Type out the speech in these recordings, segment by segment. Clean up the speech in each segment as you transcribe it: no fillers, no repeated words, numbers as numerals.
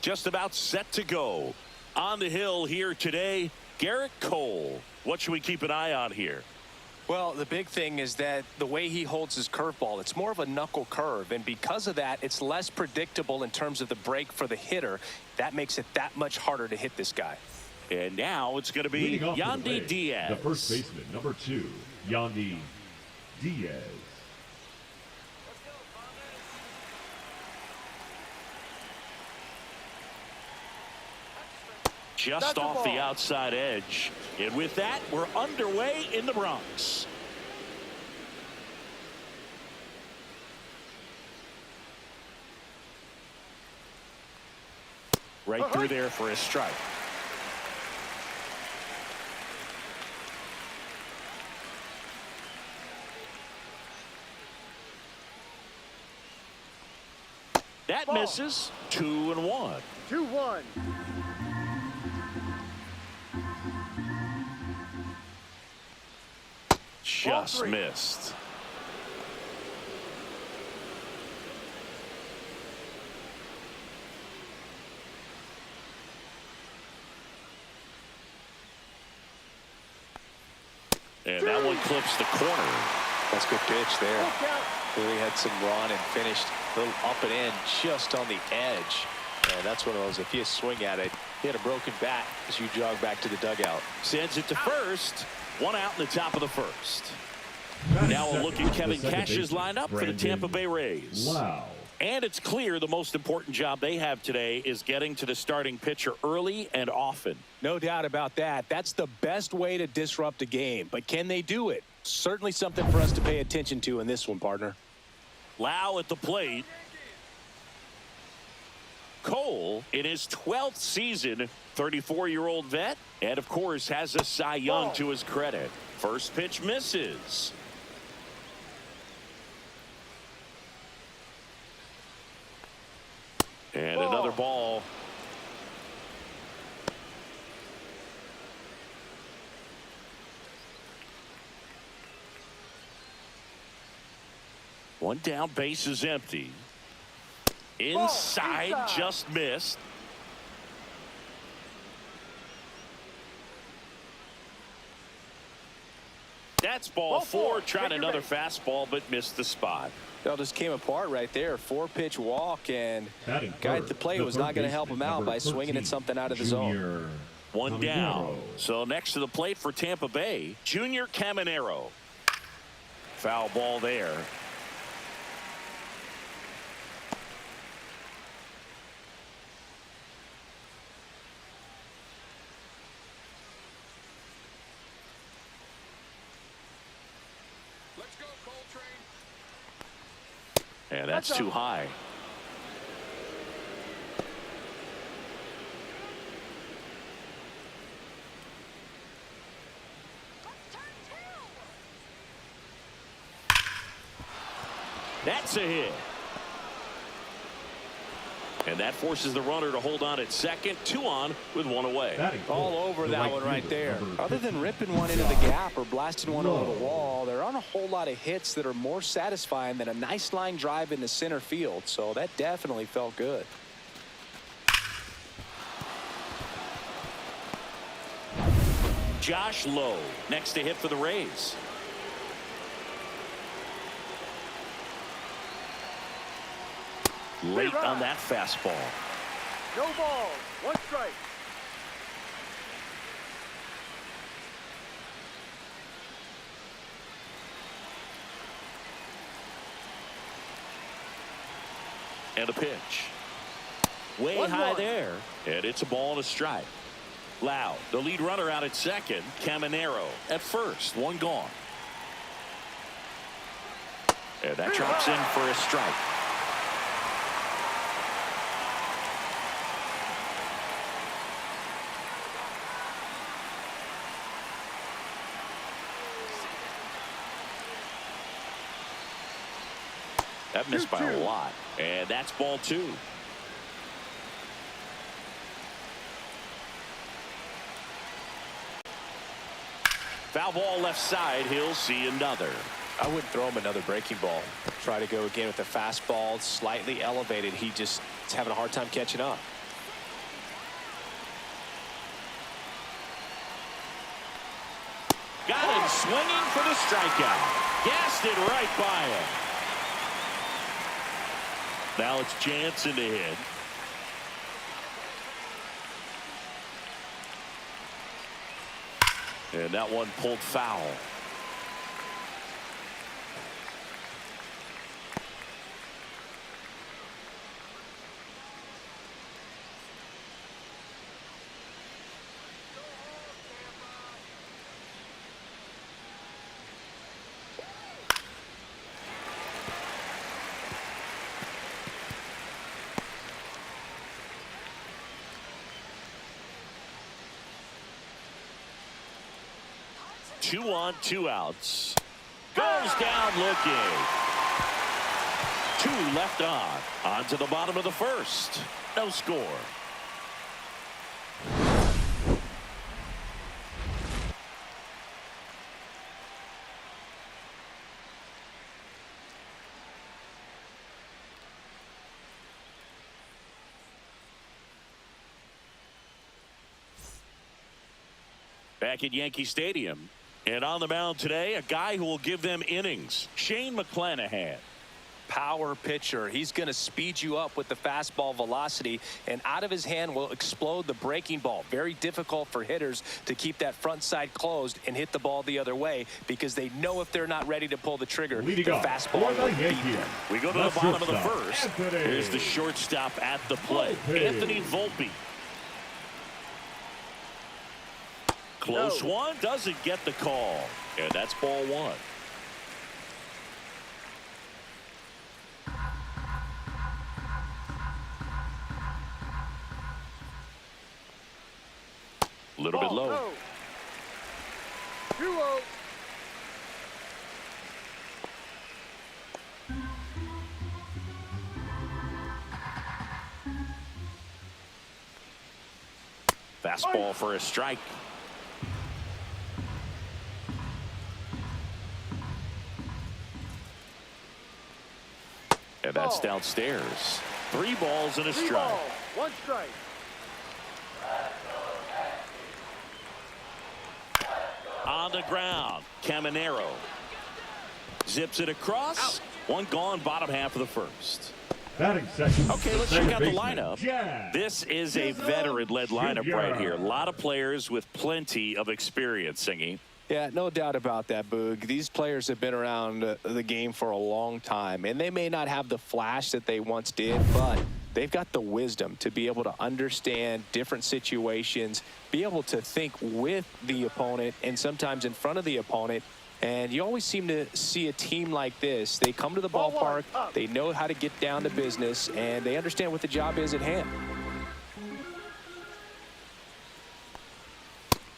just about set to go. On the hill here today, Garrett Cole. What should we keep an eye on here? Well, the big thing is that the way he holds his curveball, it's more of a knuckle curve, and because of that, it's less predictable in terms of the break for the hitter. That makes it that much harder to hit this guy. And now it's going to be Yandy Diaz. The first baseman, number 2, Yandy Diaz. Just off the outside edge. And with that, we're underway in the Bronx. Right through there for a strike. That misses. 2-1. 2-1. Just missed. And that one clips the corner. That's a good pitch there. Really had some run and finished a little up and in just on the edge. And that's one of those, if you swing at it, he had a broken bat as you jog back to the dugout. Sends it to first. 1 out in the top of the first. Now a look at Kevin Cash's lineup for the Tampa Bay Rays. Wow. And it's clear the most important job they have today is getting to the starting pitcher early and often. No doubt about that. That's the best way to disrupt a game. But can they do it? Certainly something for us to pay attention to in this one, partner. Lau at the plate. Cole in his 12th season, 34-year-old vet, and of course has a Cy Young to his credit. First pitch misses. And another ball. One down, base is empty. Inside, just missed. That's ball 4. Tried another fastball, but missed the spot. It all just came apart right there. 4-pitch walk, and guy at the plate was not going to help him out by swinging at something out of the zone. One down. So next to the plate for Tampa Bay, Junior Caminero. Foul ball there. And that's too high. That's a hit. And that forces the runner to hold on at second. 2 on with 1 away. All over that one right there. Other than ripping one into the gap or blasting one over the wall, there aren't a whole lot of hits that are more satisfying than a nice line drive into center field. So that definitely felt good. Josh Lowe next to hit for the Rays. Late on that fastball. No ball. 1 strike. And a pitch. Way high there. And it's a ball and a strike. Lau, the lead runner out at second. Caminero at first. 1 gone. And that drops in for a strike. That missed by a lot. And that's ball 2. Foul ball left side. He'll see another. I wouldn't throw him another breaking ball. Try to go again with the fastball slightly elevated. He just is having a hard time catching up. Got him swinging for the strikeout. Gassed it right by him. Now it's Jansen to hit. And that one pulled foul. Two on, two outs. Goes down looking. Two left on to the bottom of the first. No score. Back at Yankee Stadium. And on the mound today, a guy who will give them innings, Shane McClanahan. Power pitcher. He's going to speed you up with the fastball velocity, and out of his hand will explode the breaking ball. Very difficult for hitters to keep that front side closed and hit the ball the other way, because they know if they're not ready to pull the trigger, the fastball will beat them. We go to the bottom of the first. Here's the shortstop at the plate, Anthony Volpe. Close one, doesn't get the call, and that's ball one. A little bit low. 2-0. Fastball for a strike. And that's downstairs. 3 balls and a strike. 3 balls, 1 strike. On the ground, Caminero zips it across. One gone, bottom half of the first. Batting second. Okay, let's check out the lineup. This is a veteran-led lineup right here. A lot of players with plenty of experience, Singy. Yeah, no doubt about that, Boog. These players have been around the game for a long time, and they may not have the flash that they once did, but they've got the wisdom to be able to understand different situations, be able to think with the opponent and sometimes in front of the opponent. And you always seem to see a team like this. They come to the ballpark, they know how to get down to business, and they understand what the job is at hand.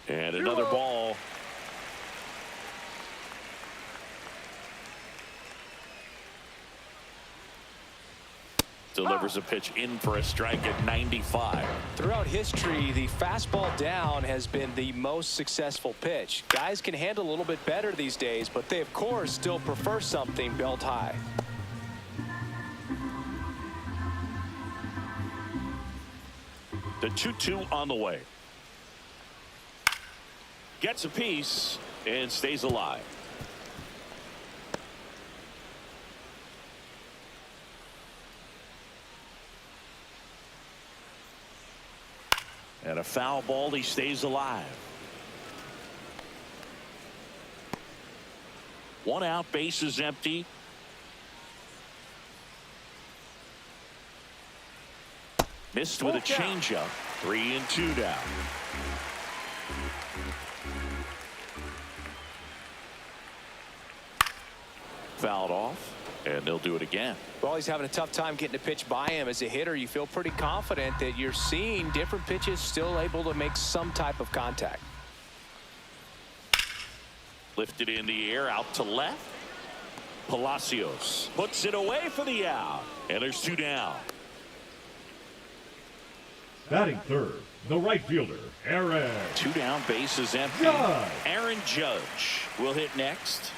And another ball. Delivers a pitch in for a strike at 95. Throughout history, the fastball down has been the most successful pitch. Guys can handle a little bit better these days, but they, of course, still prefer something belt high. The 2-2 on the way. Gets a piece and stays alive. And a foul ball, he stays alive. 1 out, base is empty. Missed with a changeup. 3-2 down. Fouled off. And they'll do it again. Well, he's having a tough time getting a pitch by him. As a hitter, you feel pretty confident that you're seeing different pitches still able to make some type of contact. Lifted in the air, out to left. Palacios puts it away for the out. And there's 2 down. Batting third, the right fielder, Aaron. 2 down, base is empty. Judge. Aaron Judge will hit next.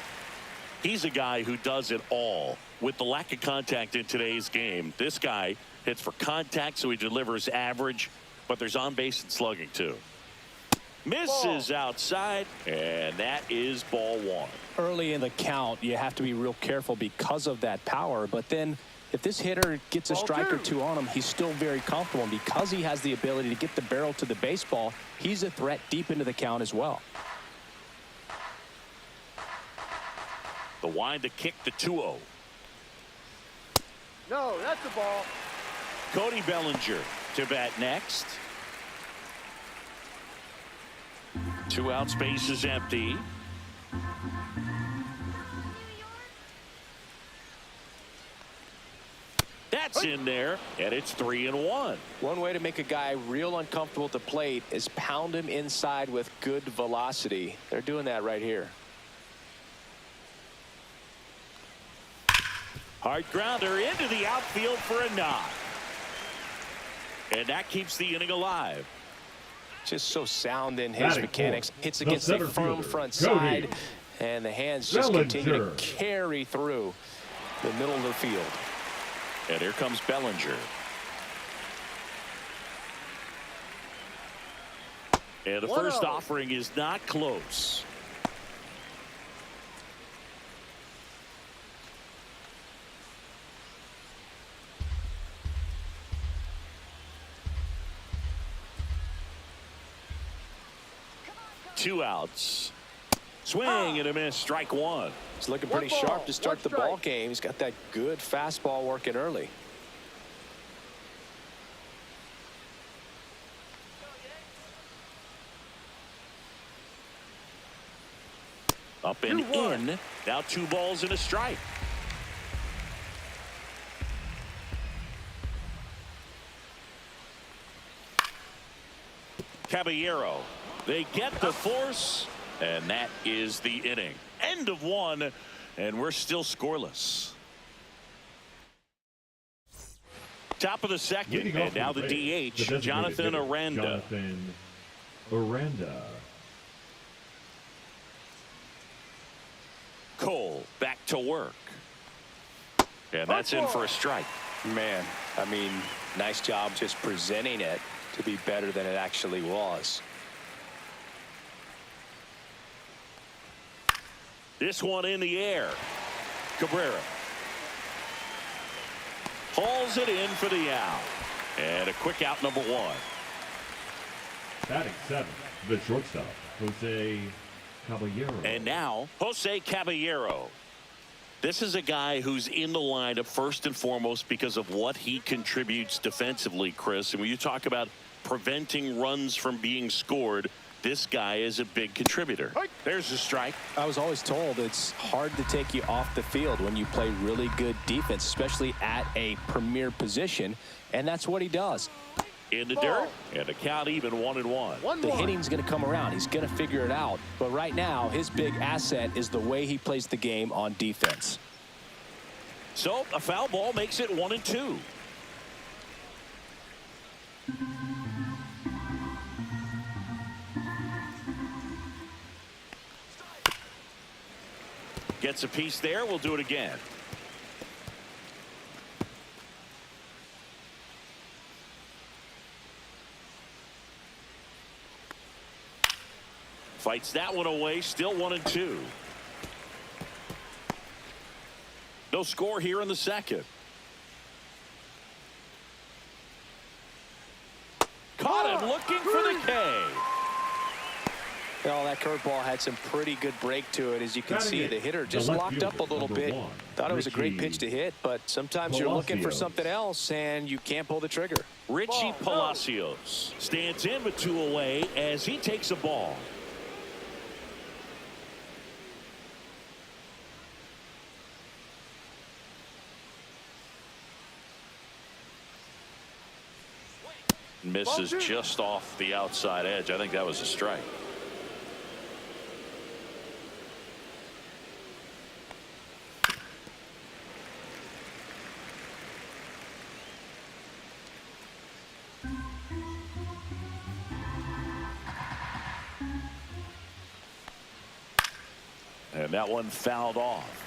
He's a guy who does it all. With the lack of contact in today's game, this guy hits for contact, so he delivers average, but there's on base and slugging too. Misses outside, and that is ball one. Early in the count, you have to be real careful because of that power. But then if this hitter gets a strike or two on him, he's still very comfortable. And because he has the ability to get the barrel to the baseball, he's a threat deep into the count as well. The wind to kick the 2-0. No, that's a ball. Cody Bellinger to bat next. 2 out, space is empty. That's in there, and it's 3-1. One way to make a guy real uncomfortable at the plate is pound him inside with good velocity. They're doing that right here. Hard grounder into the outfield for a knock. And that keeps the inning alive. Just so sound in his Batting mechanics. fourth, Hits the against a center firm fielder, front Cody side. And the hands just continue to Bellinger. carry through the middle of the field. And here comes Bellinger. And the first offering is not close. Two outs. Swing and a miss. Strike one. He's looking pretty sharp to start the ball game. He's got that good fastball working early. Up and in. Now 2 balls and a strike. Caballero. They get the force, and that is the inning. End of 1, and we're still scoreless. Top of the second, and now the DH, Jonathan Aranda. Jonathan Aranda. Cole back to work. And that's in for a strike. Man, I mean, nice job just presenting it to be better than it actually was. This one in the air. Cabrera hauls it in for the out. And a quick out, number 1. Batting 7th, the shortstop, Jose Caballero. And now, Jose Caballero. This is a guy who's in the lineup first and foremost because of what he contributes defensively, Chris. And when you talk about preventing runs from being scored, this guy is a big contributor. There's a strike. I was always told it's hard to take you off the field when you play really good defense, especially at a premier position, and that's what he does. In the dirt, and the count even 1-1. The hitting's going to come around. He's going to figure it out. But right now, his big asset is the way he plays the game on defense. So a foul ball makes it 1-2. Gets a piece there. We'll do it again. Fights that one away. Still 1-2. No score here in the second. Caught him looking for the K. Well, that curveball had some pretty good break to it. As you can see, the hitter just locked up a little bit. Thought it was a great pitch to hit, but sometimes you're looking for something else and you can't pull the trigger. Richie Palacios stands in with 2 away as he takes a ball. Misses just off the outside edge. I think that was a strike. And that one fouled off.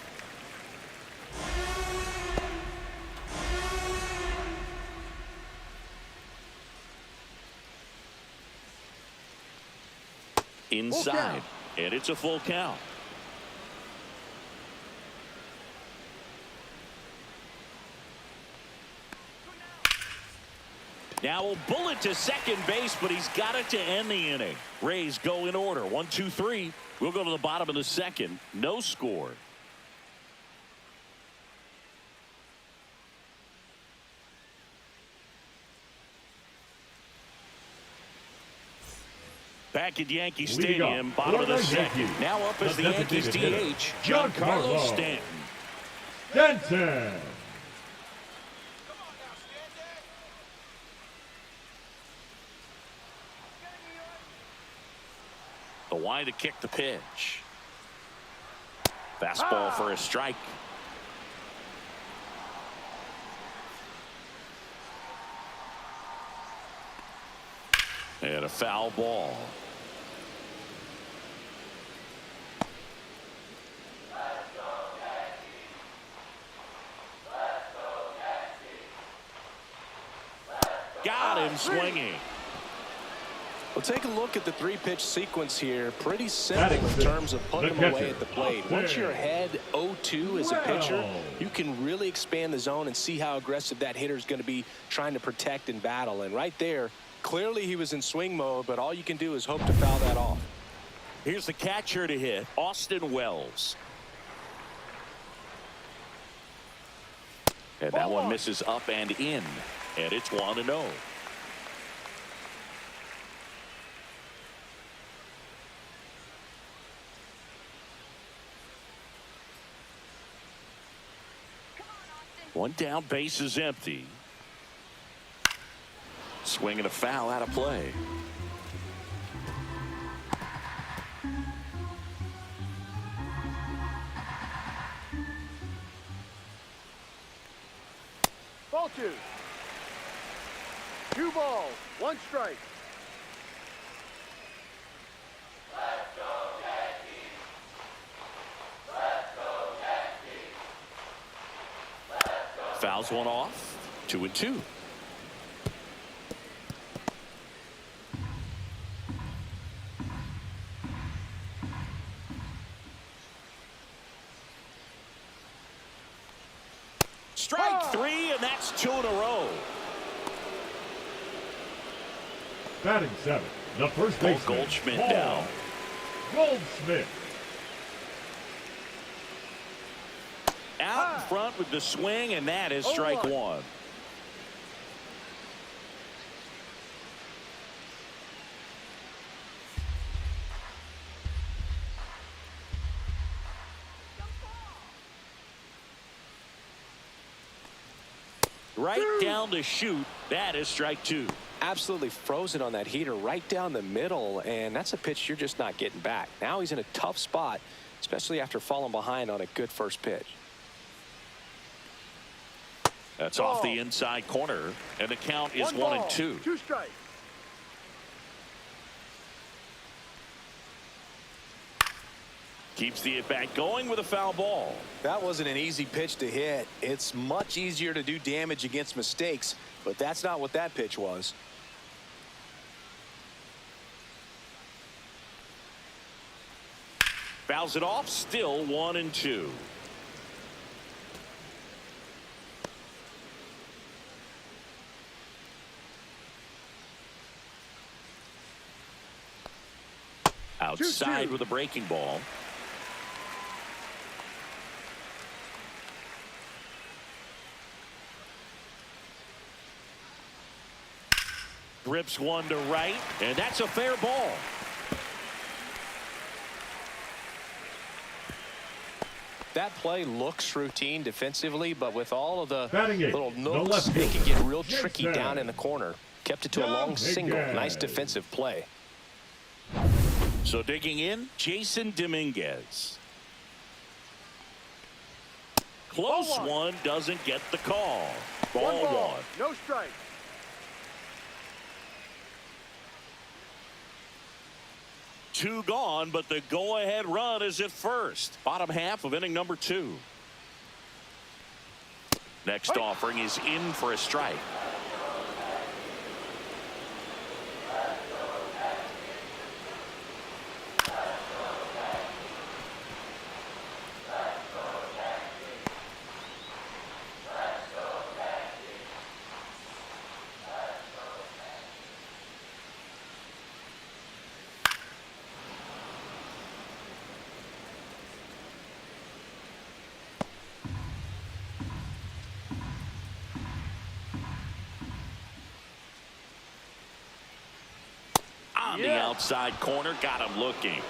inside, and it's a full count. Now a bullet to second base, but he's got it to end the inning. Rays go in order. 1, 2, 3. We'll go to the bottom of the second. No score. Back at Yankee Stadium, bottom of the second. Now up as the Yankees DH, Giancarlo Stanton. Stanton. The wide to kick the pitch. Fastball for a strike. And a foul ball. Got him swinging. Well, take a look at the three-pitch sequence here. Pretty simple in terms of putting them away at the plate. Once you're ahead 0-2 as a pitcher, you can really expand the zone and see how aggressive that hitter is going to be trying to protect and battle. And right there, clearly he was in swing mode, but all you can do is hope to foul that off. Here's the catcher to hit, Austin Wells. And that one misses up and in. And it's 1-0. One down, base is empty. Swing and a foul out of play. Ball 2. 2 balls, 1 strike. Let's go Yankees! Let's go Yankees! Let's go. Fouls one off. 2-2. Strike 3, and that's 2 in a row. Batting 7, the first baseman. Goldschmidt Paul down. Goldschmidt. Out in front with the swing, and that is strike 1. Right down the chute. That is strike 2. Absolutely frozen on that heater right down the middle, and that's a pitch you're just not getting back. Now he's in a tough spot, especially after falling behind on a good first pitch. That's off the inside corner, and the count is 1-2. 2 strikes. Keeps the at-bat going with a foul ball. That wasn't an easy pitch to hit. It's much easier to do damage against mistakes, but that's not what that pitch was. Fouls it off, still 1-2. Outside 2-2. with a breaking ball. Rips one to right, and that's a fair ball. That play looks routine defensively, but with all of the Batting 8, little the nooks, left it can fielder, get real tricky Jensen. down in the corner. Kept it to a long single. Nice defensive play. So digging in, Jason Dominguez. Close Ball 1. one, doesn't get the call. 1 Ball ball, 1. no strike. Two gone, but the go-ahead run is at first. Bottom half of inning number 2. Next offering is in for a strike. on the outside corner. Got him looking.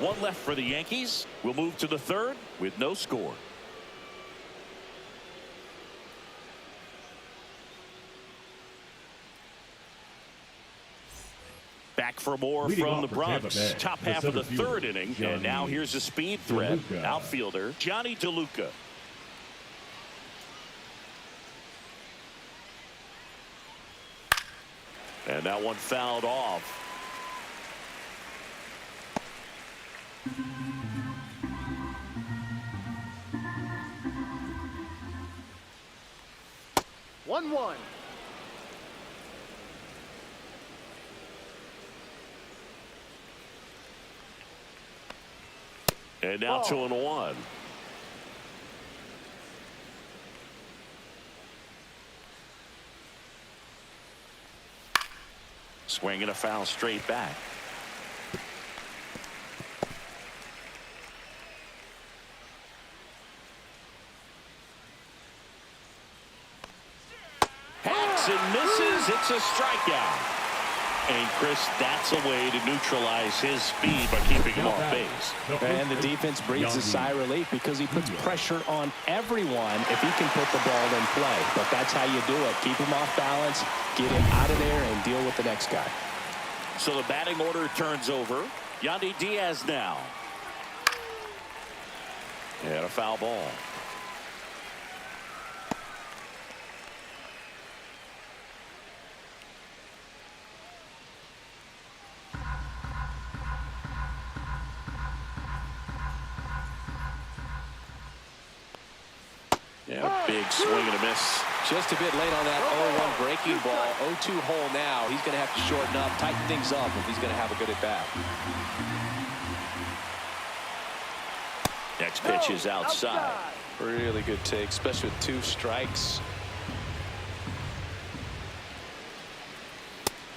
One left for the Yankees. We'll move to the third with no score. Back for more from the Bronx. Top half of the third inning. And now here's a speed threat. Outfielder Johnny DeLuca. And that one fouled off. One. And now 2-1. Swinging a foul straight back. Hacks and misses. It's a strikeout. And Chris, that's a way to neutralize his speed by keeping him off base. And the defense breathes a sigh of relief because he puts pressure on everyone if he can put the ball in play. But that's how you do it. Keep him off balance, get him out of there, and deal with the next guy. So the batting order turns over. Yandy Diaz now. And a foul ball. Yeah, big swing and a miss. Just a bit late on that 0-1 breaking ball. 0-2 hole now. He's going to have to shorten up, tighten things up if he's going to have a good at-bat. Next pitch is outside. Really good take, especially with 2 strikes.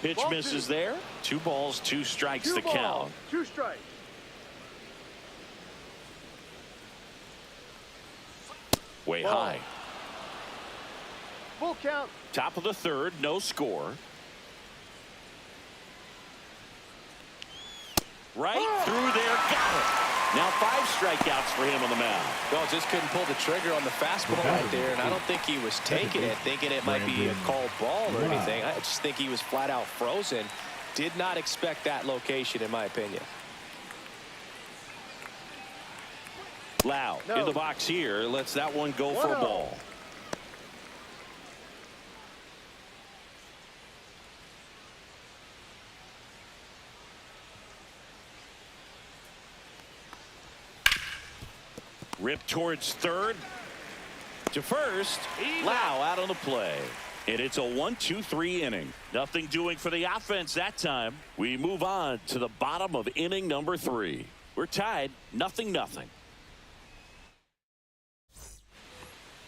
Pitch misses there. 2 balls, 2 strikes to count. 2 strikes. Way high. Full count. Top of the third, no score. Right through there, got it. Now 5 strikeouts for him on the mound. Well, just couldn't pull the trigger on the fastball right there, and I don't think he was taking it, thinking it might be a called ball or anything. I just think he was flat out frozen. Did not expect that location, in my opinion. Lau in the box here. Lets that one go for a ball. Rip towards third. To first. Lau out on the play. And it's a 1-2-3 inning. Nothing doing for the offense that time. We move on to the bottom of inning number 3. We're tied 0-0.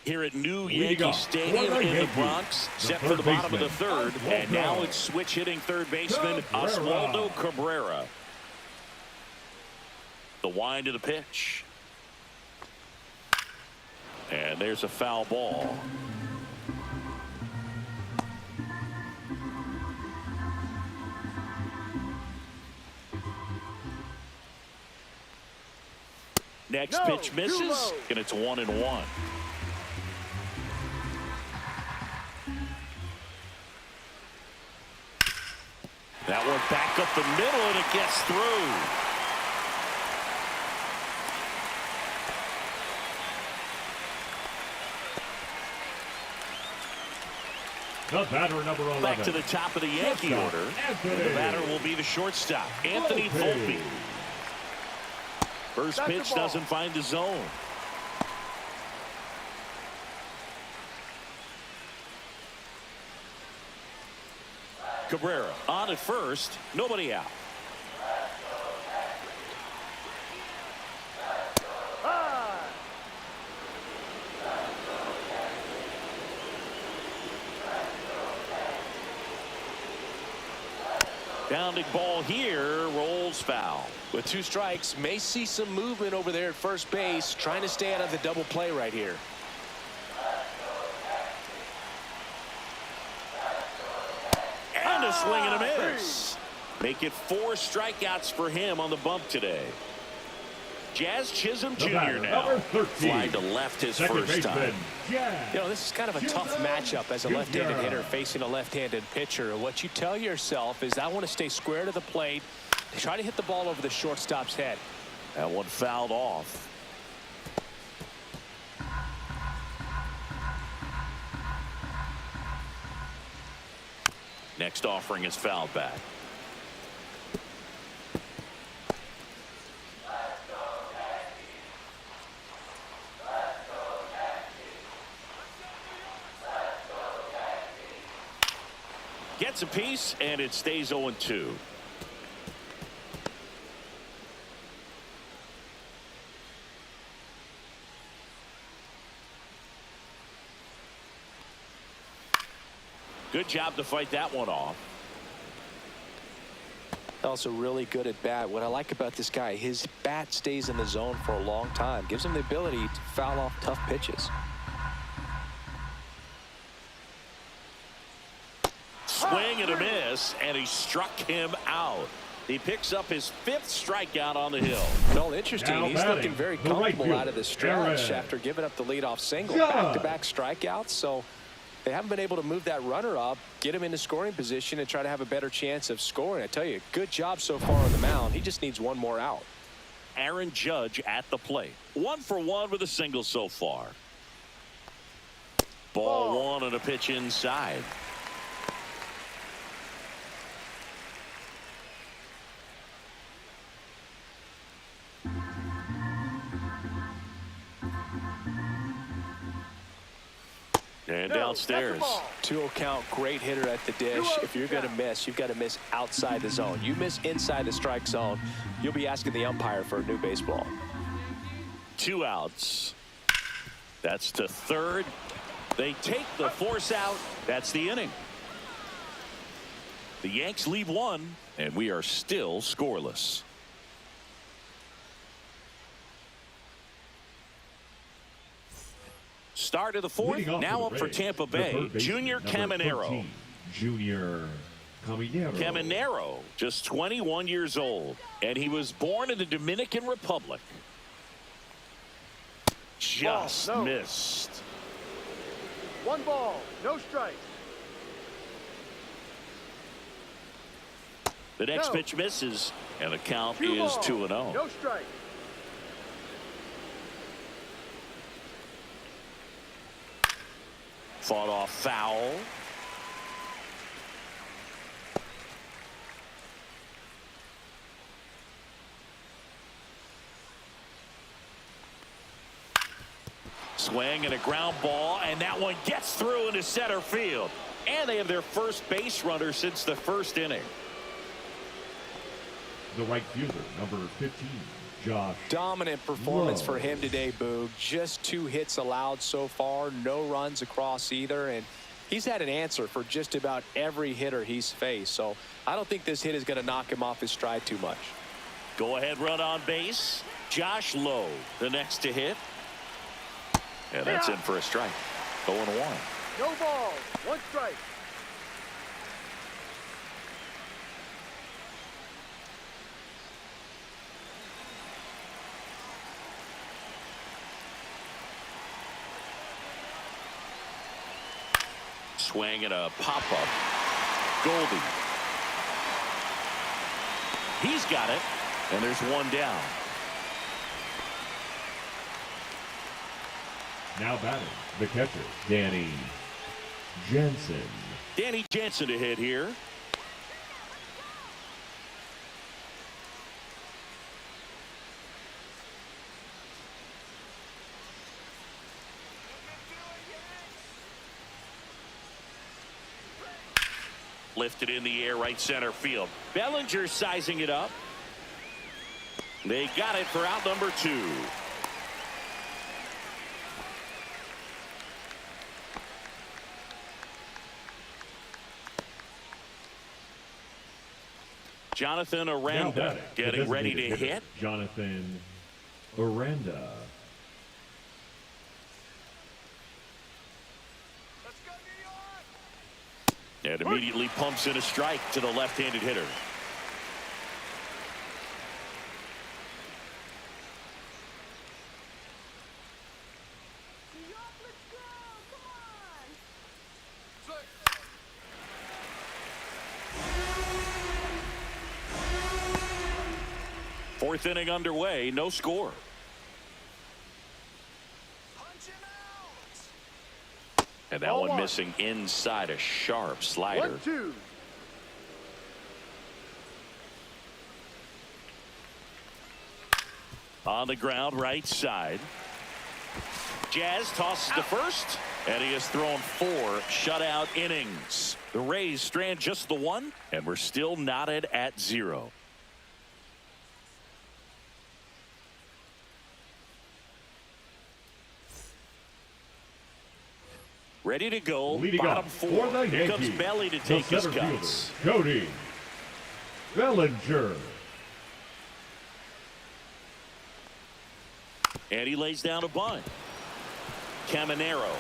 Here at New Yankee Stadium in the Bronx, set for the bottom of the third, and now it's switch hitting third baseman Oswaldo Cabrera. The wind of the pitch. And there's a foul ball. Next pitch misses, and it's 1-1. That one back up the middle, and it gets through. The batter, number 11. Back to the top of the Yankee order. The batter will be the shortstop, Anthony Volpe. First pitch doesn't find the zone. Cabrera on at first, nobody out. Bounding ball here, rolls foul. With 2 strikes, may see some movement over there at first base, trying to stay out of the double play right here. And a swing and a miss. Make it 4 strikeouts for him on the bump today. Jazz Chisholm The Jr. batter, now. number 13. Fly to left his Second first time. baseman, Jazz You know, this is kind of a tough Chisholm matchup as a left-handed Jr. hitter facing a left-handed pitcher. What you tell yourself is, I want to stay square to the plate, try to hit the ball over the shortstop's head. That one fouled off. Next offering is fouled back. Gets a piece, and it stays 0-2. Good job to fight that one off. Also really good at bat. What I like about this guy, his bat stays in the zone for a long time. Gives him the ability to foul off tough pitches. Swing and a miss, and he struck him out. He picks up his 5th strikeout on the hill. Well, interesting. Now He's batting, looking very the right comfortable fielder, out of the stretch Aaron. after giving up the leadoff single. Judge. Back-to-back strikeouts, so they haven't been able to move that runner up, get him into scoring position, and try to have a better chance of scoring. I tell you, good job so far on the mound. He just needs one more out. Aaron Judge at the plate. 1 for 1 with a single so far. Ball 1 and a pitch inside. And downstairs. 2-0 count, great hitter at the dish. If you're going to miss, you've got to miss outside the zone. You miss inside the strike zone, you'll be asking the umpire for a new baseball. 2 outs. That's to third. They take the force out. That's the inning. The Yanks leave 1, and we are still scoreless. Start of the 4th. Leading off Now for up the for Rays, Tampa the Bay. third baseman, Junior number Caminero. 13, Junior Caminero. Caminero, just 21 years old, and he was born in the Dominican Republic. Just no. missed. 1 ball, no strike. The next No. pitch misses, and the count 2 is ball, 2-0. no strike. Fought off foul. Swing and a ground ball, and that one gets through into center field. And they have their first base runner since the first inning. The right fielder, number 15, Josh. Dominant performance Whoa. for him today, Boog. Just 2 hits allowed so far, no runs across either, and he's had an answer for just about every hitter he's faced. So I don't think this hit is going to knock him off his stride too much. Go ahead run on base. Josh Lowe, the next to hit. And that's in for a strike. 0-1. No ball, 1 strike. Swing and a pop-up. Goldie. He's got it, and there's 1 down. Now batting, the catcher, Danny Jansen. Danny Jansen to hit here. Lifted in the air, right center field. Bellinger sizing it up. They got it for out number 2. Jonathan Now Aranda batting, the getting ready to designated hitter, hit. Jonathan Aranda. And immediately pumps in a strike to the left-handed hitter. Fourth inning underway, no score. And that one missing inside, a sharp slider. 1-2. On the ground, right side. Jazz tosses to first, and he has thrown 4 shutout innings. The Rays strand just the one, and we're still knotted at 0. Ready to go. Leading Bottom up 4. for the Here comes Yankees, Belly to the take his center fielder, cuts. Cody Bellinger. And he lays down a bunt. Caminero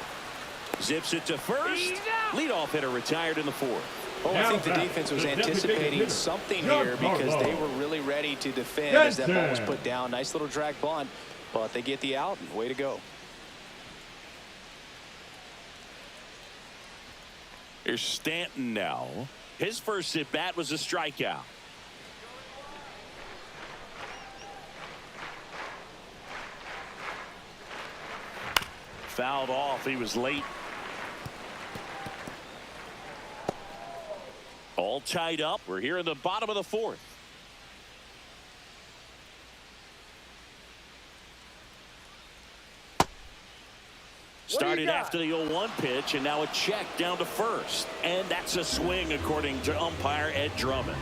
zips it to first. Leadoff hitter retired in the 4th. Oh, I think the defense was anticipating something here because they were really ready to defend as that ball was put down. Nice little drag bunt, but they get the out. Way to go. Here's Stanton now. His first at bat was a strikeout. Fouled off. He was late. All tied up. We're here in the bottom of the 4th. Started after the 0-1 pitch, and now a check down to first. And that's a swing, according to umpire Ed Drummond.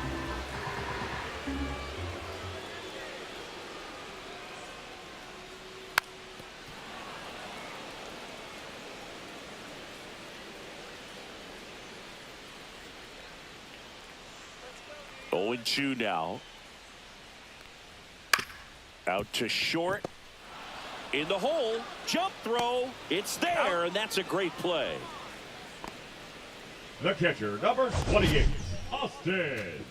Oh, 0-2 now. Out to short. In the hole, jump throw, it's there, and that's a great play. The catcher, number 28, Austin.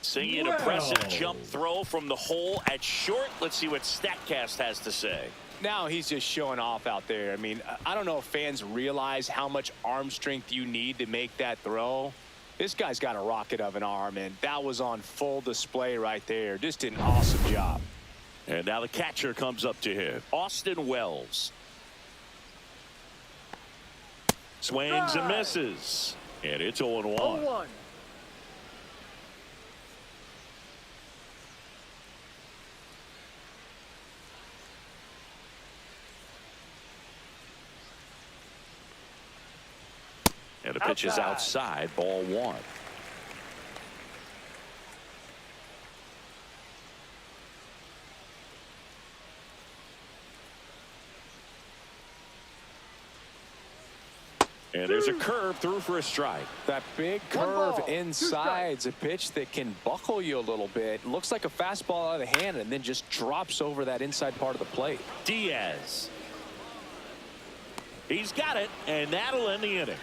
Seeing an impressive jump throw from the hole at short. Let's see what StatCast has to say. Now he's just showing off out there. I mean, I don't know if fans realize how much arm strength you need to make that throw. This guy's got a rocket of an arm, and that was on full display right there. Just an awesome job. And now the catcher comes up to hit. Austin Wells. Swings and misses. And it's 0-1. 0-1. And the pitch is outside, ball 1. And there's a curve through for a strike. That big curve inside's a pitch that can buckle you a little bit. Looks like a fastball out of the hand and then just drops over that inside part of the plate. Diaz. He's got it, and that'll end the inning.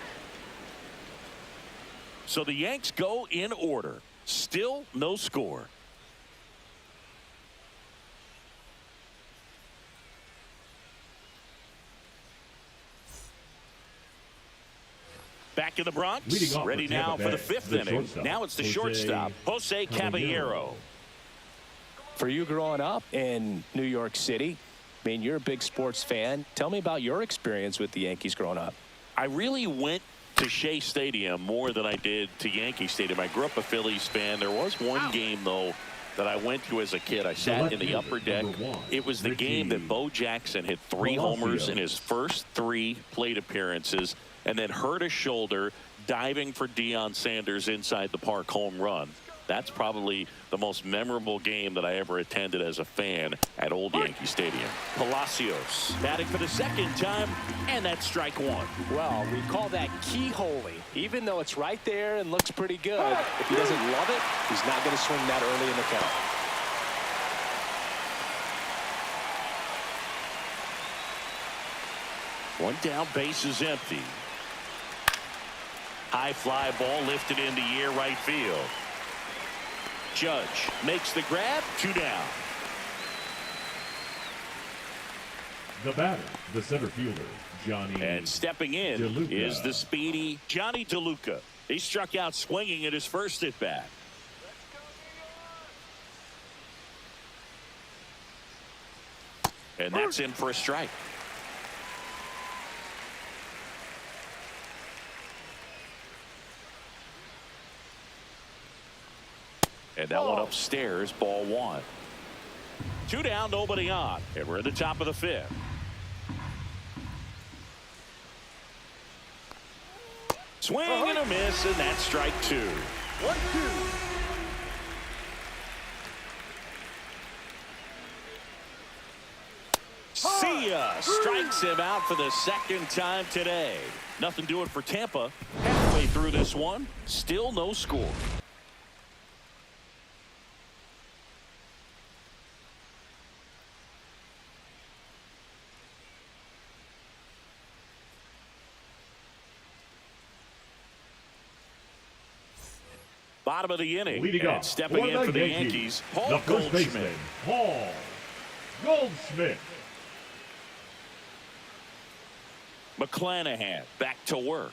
So the Yanks go in order. Still no score. Back in the Bronx, ready now for the 5th inning. Now it's the shortstop, Jose Caballero. For you growing up in New York City, I mean, you're a big sports fan. Tell me about your experience with the Yankees growing up. I really went to Shea Stadium more than I did to Yankee Stadium. I grew up a Phillies fan. There was one game, though, that I went to as a kid. I sat in the upper deck. It was the game that Bo Jackson hit 3 homers in his first 3 plate appearances and then hurt his shoulder diving for Deion Sanders' inside the park home run. That's probably the most memorable game that I ever attended as a fan at Old Yankee Stadium. Palacios batting for the 2nd time, and that's strike 1. Well, we call that keyholing. Even though it's right there and looks pretty good, if he doesn't love it, he's not going to swing that early in the count. One down, base is empty. High fly ball lifted into the air, right field. Judge makes the grab, 2 down. The batter, the center fielder, Johnny. And stepping in DeLuca is the speedy Johnny DeLuca. He struck out swinging at his first at bat. And that's in for a strike. And that one upstairs, ball one. 2 down, nobody on. And we're at the top of the 5th. Swing and a miss, and that's strike 2. 1-2. See ya. Strikes him out for the 2nd time today. Nothing doing for Tampa. Halfway through this one, still no score. Bottom of the inning. Leading and off stepping in for the Yankees, Paul the first Goldschmidt. baseman, Paul Goldschmidt. McClanahan back to work.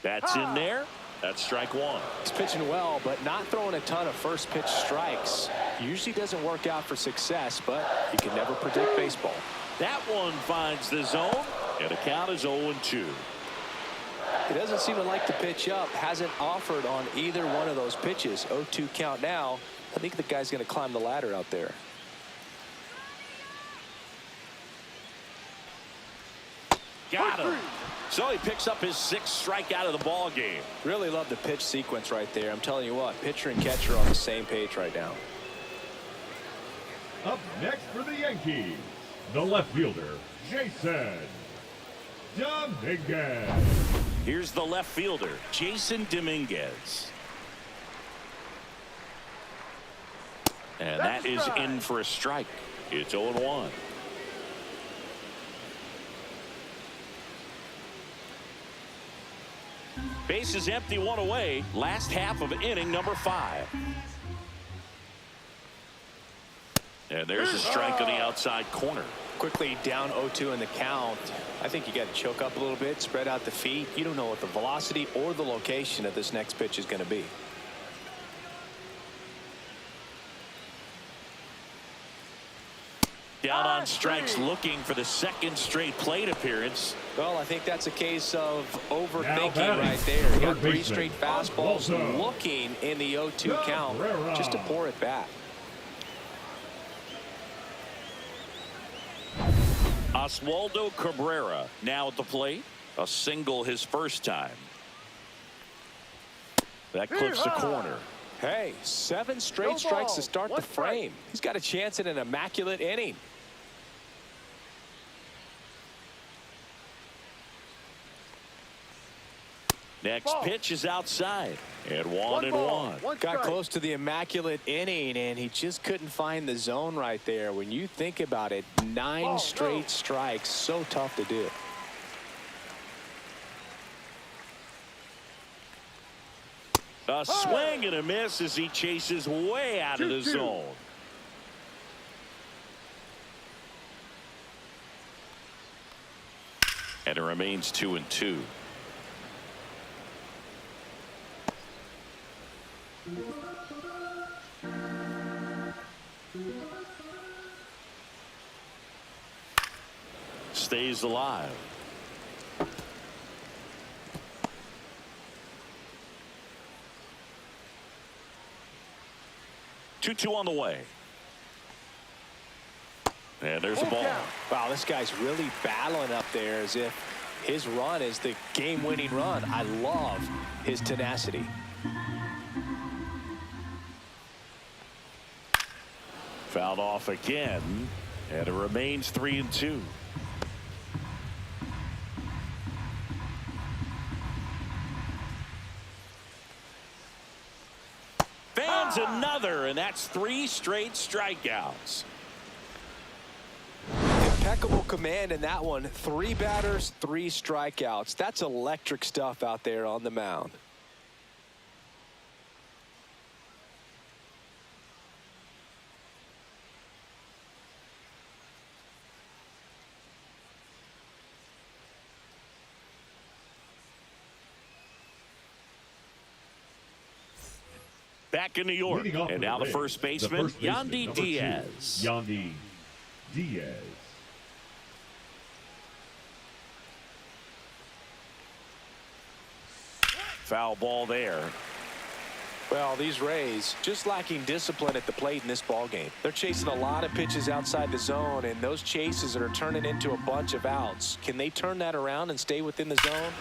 That's in there. That's strike 1. He's pitching well, but not throwing a ton of first pitch strikes. Usually doesn't work out for success, but you can never predict baseball. That one finds the zone, and the count is 0-2. He doesn't seem to like to pitch up. Hasn't offered on either one of those pitches. 0-2 count now. I think the guy's going to climb the ladder out there. Got him. So he picks up his 6th strikeout of the ball game. Really love the pitch sequence right there. I'm telling you what, pitcher and catcher are on the same page right now. Up next for the Yankees, the left fielder, Jason Dominguez. Here's the left fielder, Jason Dominguez. And that is in for a strike. It's 0-1. Base is empty, 1 away. Last half of inning number 5. And there's a strike on the outside corner. Quickly down 0-2 in the count. I think you got to choke up a little bit, spread out the feet. You don't know what the velocity or the location of this next pitch is going to be. Down on strikes, looking for the 2nd straight plate appearance. Well, I think that's a case of overthinking batting, right there. He got 3 baseman, straight fastballs Oswaldo looking in the 0-2 count just to pour it back. Oswaldo Cabrera now at the plate. A single his first time. That clips the corner. Hey, 7 straight strikes to start the frame. He's got a chance at an immaculate inning. Next pitch is outside. And 1-1. Got close to the immaculate inning, and he just couldn't find the zone right there. When you think about it, 9 straight strikes, so tough to do. A swing and a miss as he chases way out of the zone. And it remains 2-2. Stays alive. Two on the way. And there's a ball. Wow, this guy's really battling up there as if his run is the game-winning run. I love his tenacity. Fouled off again, and it remains 3-2. Fans another, and that's 3 straight strikeouts. Impeccable command in that one. 3 batters, 3 strikeouts. That's electric stuff out there on the mound. Back in New York, and now the first baseman, Yandy Diaz. Yandy Diaz. Foul ball there. Well, these Rays just lacking discipline at the plate in this ball game. They're chasing a lot of pitches outside the zone, and those chases are turning into a bunch of outs. Can they turn that around and stay within the zone?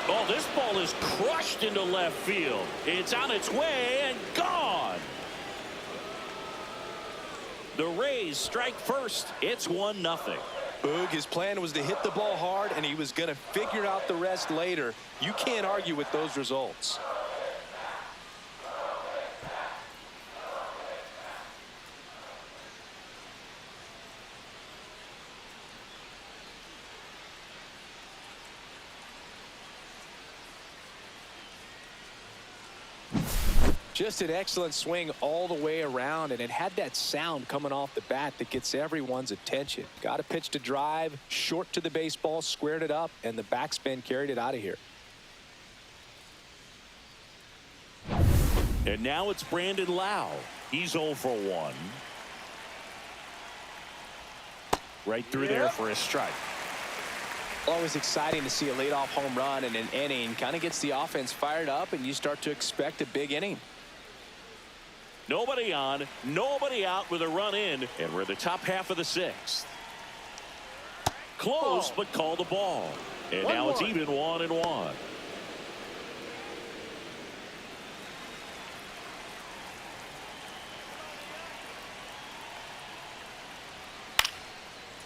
Oh, this ball is crushed into left field. It's on its way and gone. The Rays strike first. It's 1-0. Boog, his plan was to hit the ball hard, and he was going to figure out the rest later. You can't argue with those results. Just an excellent swing all the way around, and it had that sound coming off the bat that gets everyone's attention. Got a pitch to drive, short to the baseball, squared it up, and the backspin carried it out of here. And now it's Brandon Lau. He's 0 for 1. Right through there for a strike. Always exciting to see a leadoff home run in an inning. Kind of gets the offense fired up, and you start to expect a big inning. Nobody on, nobody out with a run in, and we're in the top half of the 6th. Close, but call the ball. And now it's even 1-1.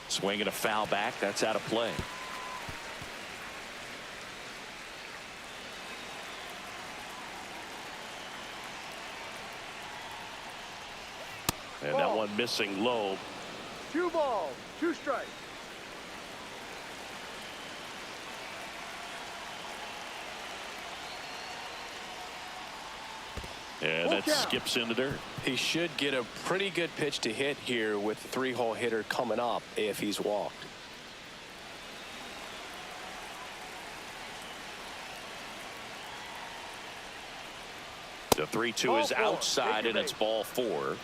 Swinging a foul back. That's out of play. And that one missing low. 2 balls, 2 strikes. And that skips in the dirt. He should get a pretty good pitch to hit here with the 3-hole hitter coming up if he's walked. The 3-2 is outside, and it's ball 4.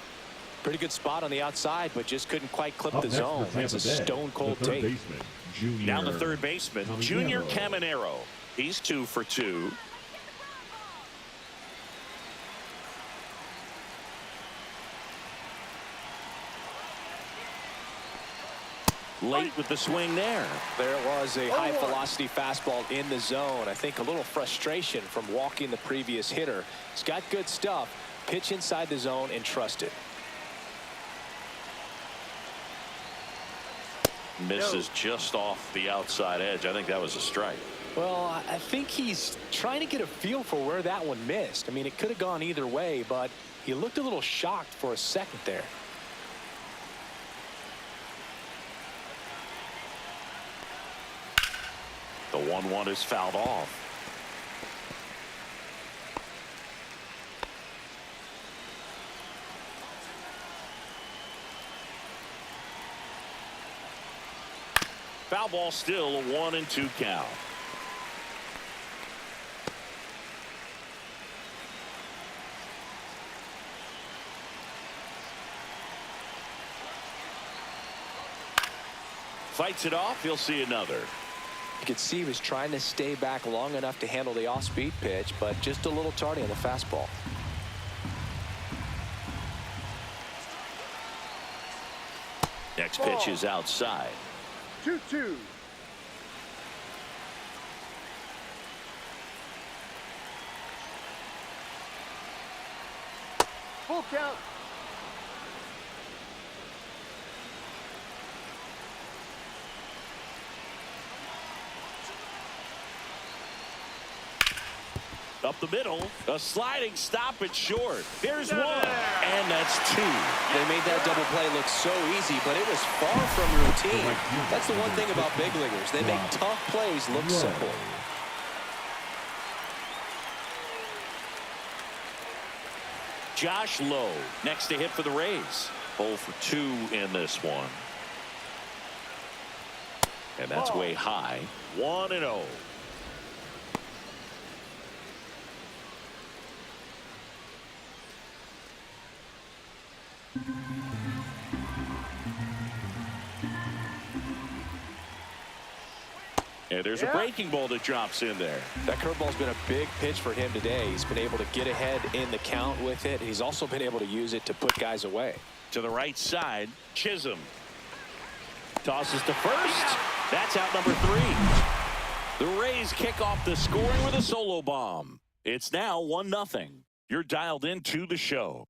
Pretty good spot on the outside, but just couldn't quite clip the zone. That's a stone-cold take. Now the third baseman, Junior Caminero. He's 2 for 2. Late with the swing there. There was a high-velocity fastball in the zone. I think a little frustration from walking the previous hitter. He's got good stuff. Pitch inside the zone and trust it. Misses just off the outside edge. I think that was a strike. Well, I think he's trying to get a feel for where that one missed. I mean, it could have gone either way, but he looked a little shocked for a second there. The 1-1 is fouled off. Foul ball, still a 1-2 count. Fights it off. He'll see another. You could see he was trying to stay back long enough to handle the off-speed pitch, but just a little tardy on the fastball. Next pitch is outside. 2-2. Full count. Up the middle, a sliding stop at short. There's 1, and that's 2. They made that double play look so easy, but it was far from routine. That's the one thing about big leaguers. They make tough plays look simple. Josh Lowe next to hit for the Rays. 0 for 2 in this one. And that's way high. 1-0. And there's a breaking ball that drops in there. That curveball's been a big pitch for him today. He's been able to get ahead in the count with it. He's also been able to use it to put guys away. To the right side, Chisholm tosses to first. That's out number 3. The Rays kick off the scoring with a solo bomb. It's now 1-0. You're dialed into the show.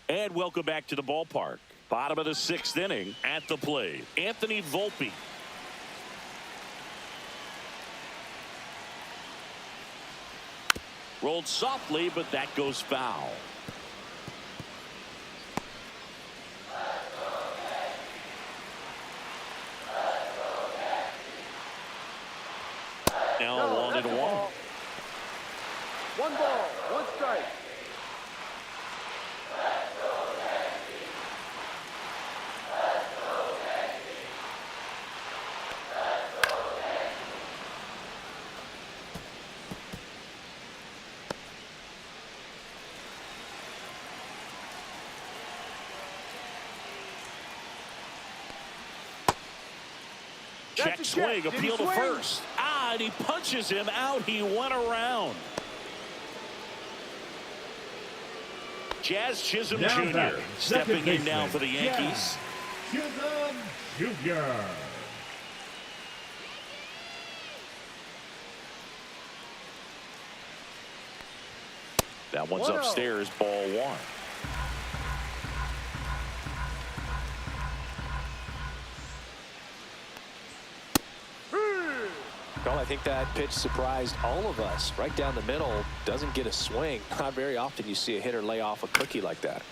And welcome back to the ballpark. Bottom of the 6th inning at the plate. Anthony Volpe. Rolled softly, but that goes foul. Now 1-1. 1 ball, 1 strike. Check swing, appeal to first. And he punches him out. He went around. Jazz Chisholm Jr. stepping in now for the Yankees. Chisholm Jr. That one's upstairs, ball 1. Well, I think that pitch surprised all of us. Right down the middle, doesn't get a swing. Not very often you see a hitter lay off a cookie like that.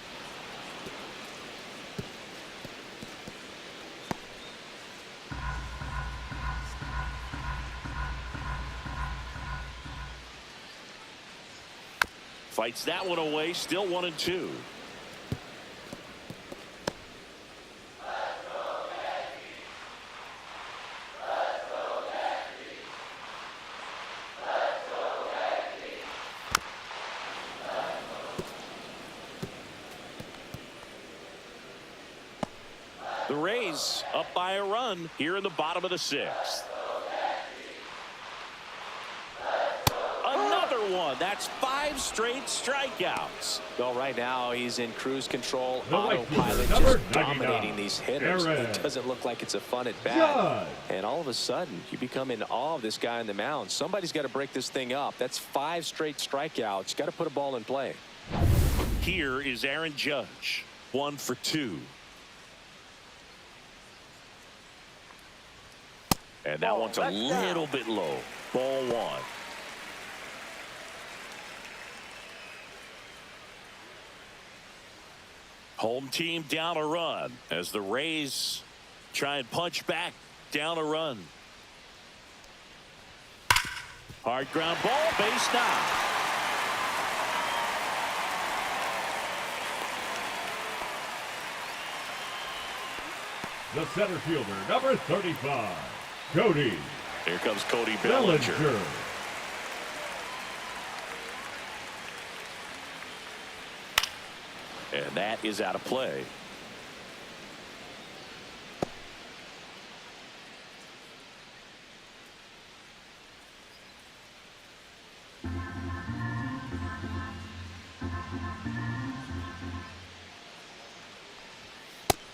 Fights that one away, still 1-2. The Rays up by a run here in the bottom of the 6th. Another one. That's 5 straight strikeouts. Well, right now he's in cruise control, The right autopilot, fielder, number just dominating 99, these hitters. Aaron. It doesn't look like it's a fun at bat. Judge. And all of a sudden, you become in awe of this guy on the mound. Somebody's got to break this thing up. That's 5 straight strikeouts. Got to put a ball in play. Here is Aaron Judge. 1 for 2. And that one's a little bit low. Ball 1. Home team down a run as the Rays try and punch back down a run. Hard ground ball, base knock. The center fielder, number 35, Cody. Here comes Cody Bellinger. And that is out of play.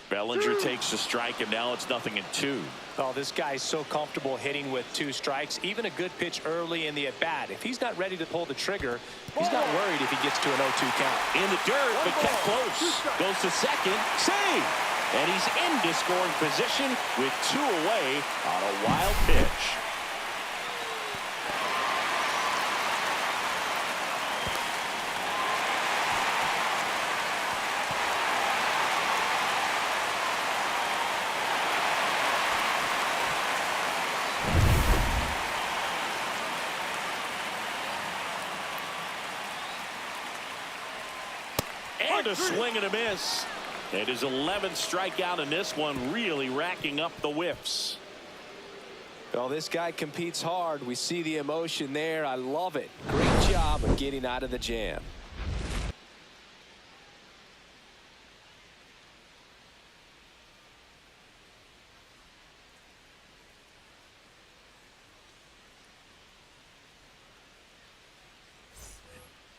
Bellinger takes a strike, and now it's 0-2. Oh, this guy's so comfortable hitting with 2 strikes. Even a good pitch early in the at-bat. If he's not ready to pull the trigger, he's not worried if he gets to an 0-2 count. In the dirt, but kept close. Goes to second. Save! And he's into scoring position with 2 away on a wild pitch. And a swing and a miss. It is 11th strikeout in this one, really racking up the whiffs. Well, this guy competes hard. We see the emotion there. I love it. Great job of getting out of the jam.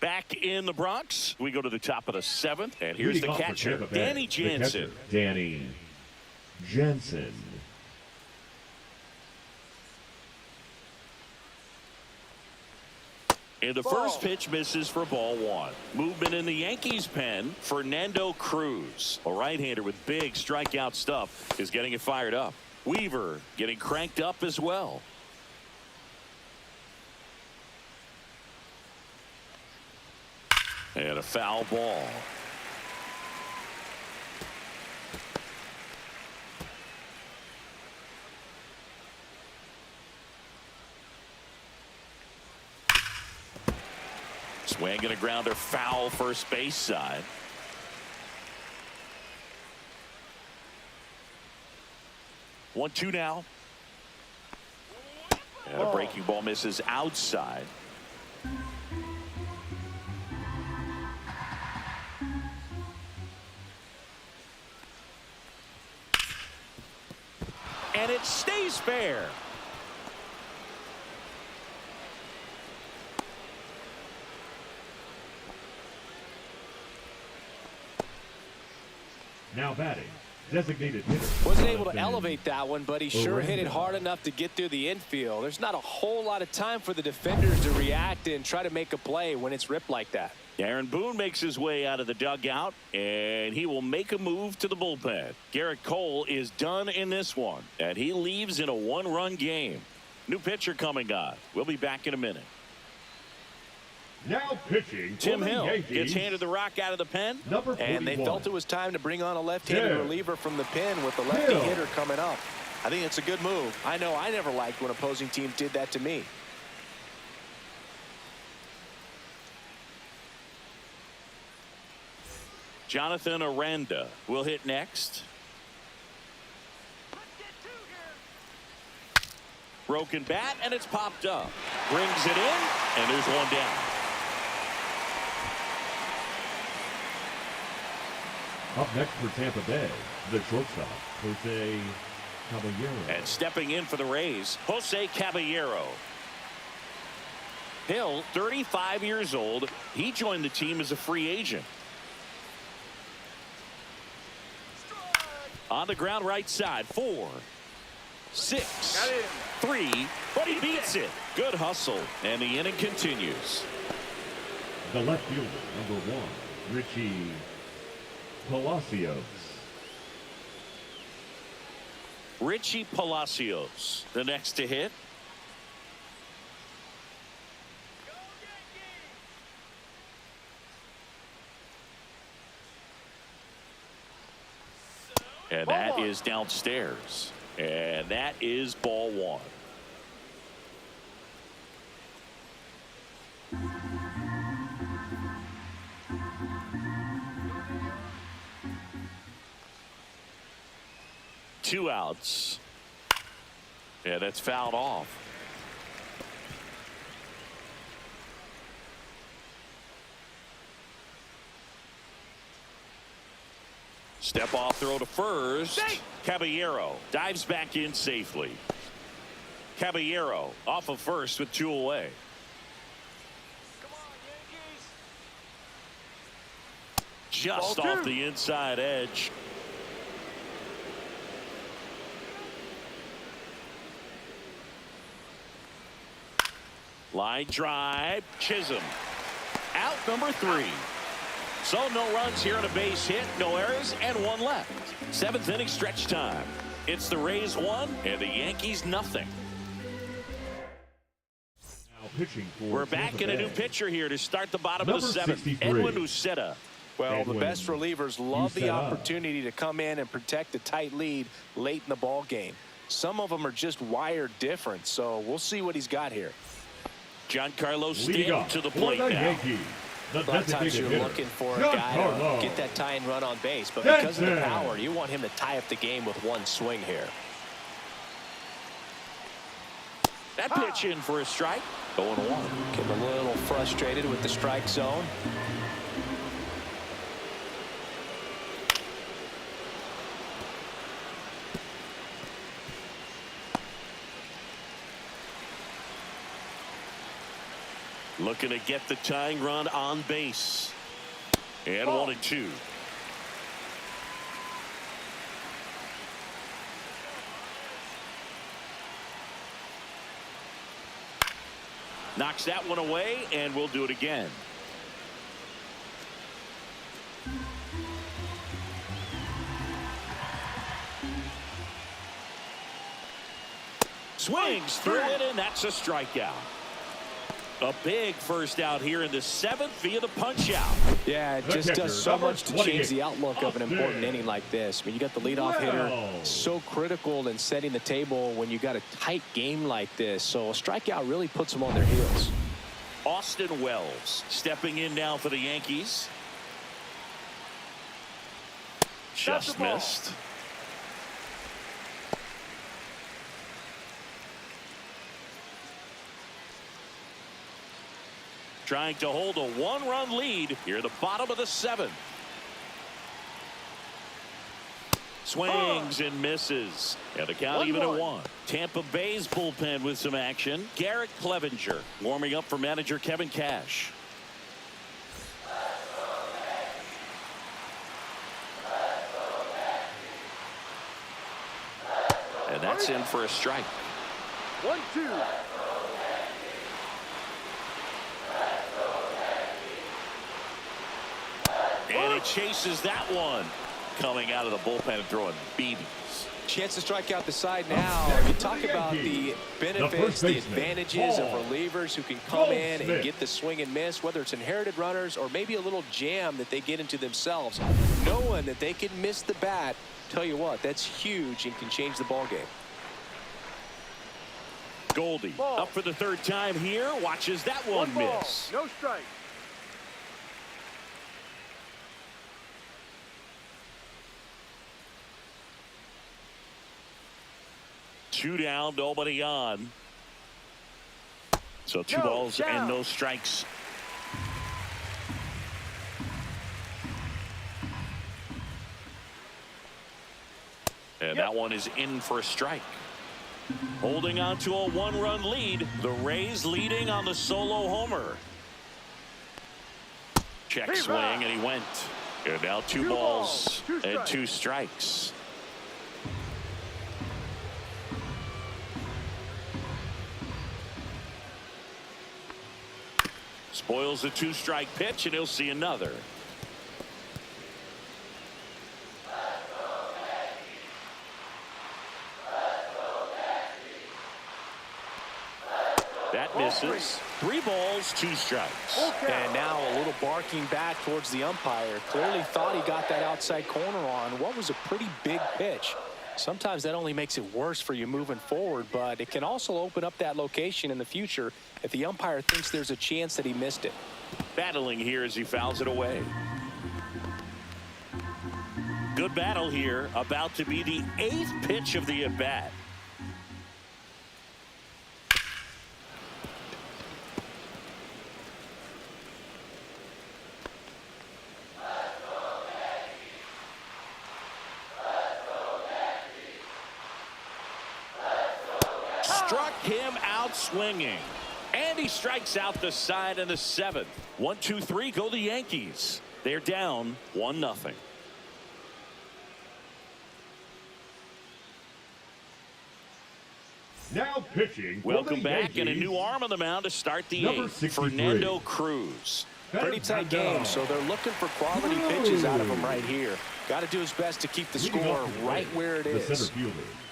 Back in the Bronx, we go to the top of the 7th, and here's the catcher, Danny Jansen. Danny Jansen. And the first pitch misses for ball 1. Movement in the Yankees pen, Fernando Cruz, a right-hander with big strikeout stuff, is getting it fired up. Weaver getting cranked up as well. And a foul ball. Swing and a grounder foul first base side. One, two now. And a breaking ball misses outside. And it stays fair. Now batting, designated hitter. Wasn't able to elevate that one, but he sure hit it hard enough to get through the infield. There's not a whole lot of time for the defenders to react and try to make a play when it's ripped like that. Aaron Boone makes his way out of the dugout, and he will make a move to the bullpen. Garrett Cole is done in this one, and he leaves in a one-run game. New pitcher coming on. We'll be back in a minute. Now pitching, Tim Hill Yankees, gets handed the rock out of the pen. number 41. And they felt it was time to bring on a left-handed Hill. reliever from the pen with the lefty Hill. hitter coming up. I think it's a good move. I know I never liked when opposing teams did that to me. Jonathan Aranda will hit next. Broken bat, and it's popped up. Brings it in, and there's one down. Up next for Tampa Bay, the shortstop, Jose Caballero. And stepping in for the Rays, Jose Caballero. Hill, 35 years old. He joined the team as a free agent. On the ground right side, 4, 6, 3, but he beats it. Good hustle, and the inning continues. The left fielder, number 1, Richie Palacios. Richie Palacios, the next to hit. And that is downstairs. And that is ball 1. Two outs. Yeah, that's fouled off. Step off throw to first. Caballero dives back in safely. Caballero off of first with 2 away. Just off the inside edge. Line drive. Chisholm. Out number 3. So no runs here on a base hit, no errors, and 1 left. 7th inning stretch time. It's the Rays 1 and the Yankees nothing. Now pitching for We're back Tampa in a Bay. new pitcher here to start the bottom Number of the 7th. 63. Edwin Uceta. Well, the Edwin best relievers love the Uceta. opportunity to come in and protect a tight lead late in the ball game. Some of them are just wired different, so we'll see what he's got here. Giancarlo Leading Stanton off to the for plate the now. Yankees, the A lot of times designated you're hitter, looking for a guy to Giancarlo get that tying run on base, but because of the Stanton. power, you want him to tie up the game with 1 swing here. That pitch in for a strike. 0-1. Getting a little frustrated with the strike zone. Looking to get the tying run on base. And 1-2. Knocks that one away, and we'll do it again. Swings through it, and that's a strikeout. A big first out here in the 7th via the punch out. Yeah, it just does so much to change the outlook of an important inning like this. I mean, you got the leadoff hitter, so critical in setting the table when you got a tight game like this. So a strikeout really puts them on their heels. Austin Wells stepping in now for the Yankees. Just missed. Trying to hold a 1-run lead here at the bottom of the 7th. Swings and misses. And the count even at 1. Tampa Bay's bullpen with some action. Garrett Clevenger warming up for manager Kevin Cash. And that's in for a strike. 1-2. And he chases that one. Coming out of the bullpen and throwing BBs. Chance to strike out the side now. You talk about the benefits, the advantages of relievers who can come in and get the swing and miss, whether it's inherited runners or maybe a little jam that they get into themselves. Knowing that they can miss the bat, tell you what, that's huge and can change the ball game. Goldie up for the 3rd time here. Watches that one miss. No strike. Two down, nobody on. So 2 balls and no strikes. And that one is in for a strike. Holding on to a 1-run lead. The Rays leading on the solo homer. Check swing, and he went. And now 2 balls and 2 strikes. Spoils the 2-strike pitch, and he'll see another. That misses. 3 balls, 2 strikes. And now a little barking back towards the umpire. Clearly thought he got that outside corner on what was a pretty big pitch. Sometimes that only makes it worse for you moving forward, but it can also open up that location in the future if the umpire thinks there's a chance that he missed it. Battling here as he fouls it away. Good battle here. About to be the 8th pitch of the at-bat. Struck him out swinging. And he strikes out the side in the 7th. 1-2-3 go the Yankees. They're down 1-0. Now pitching. Welcome back, and a new arm on the mound to start the 8th. Fernando Cruz. Pretty tight game, so they're looking for quality pitches out of him right here. Got to do his best to keep the score right where it is.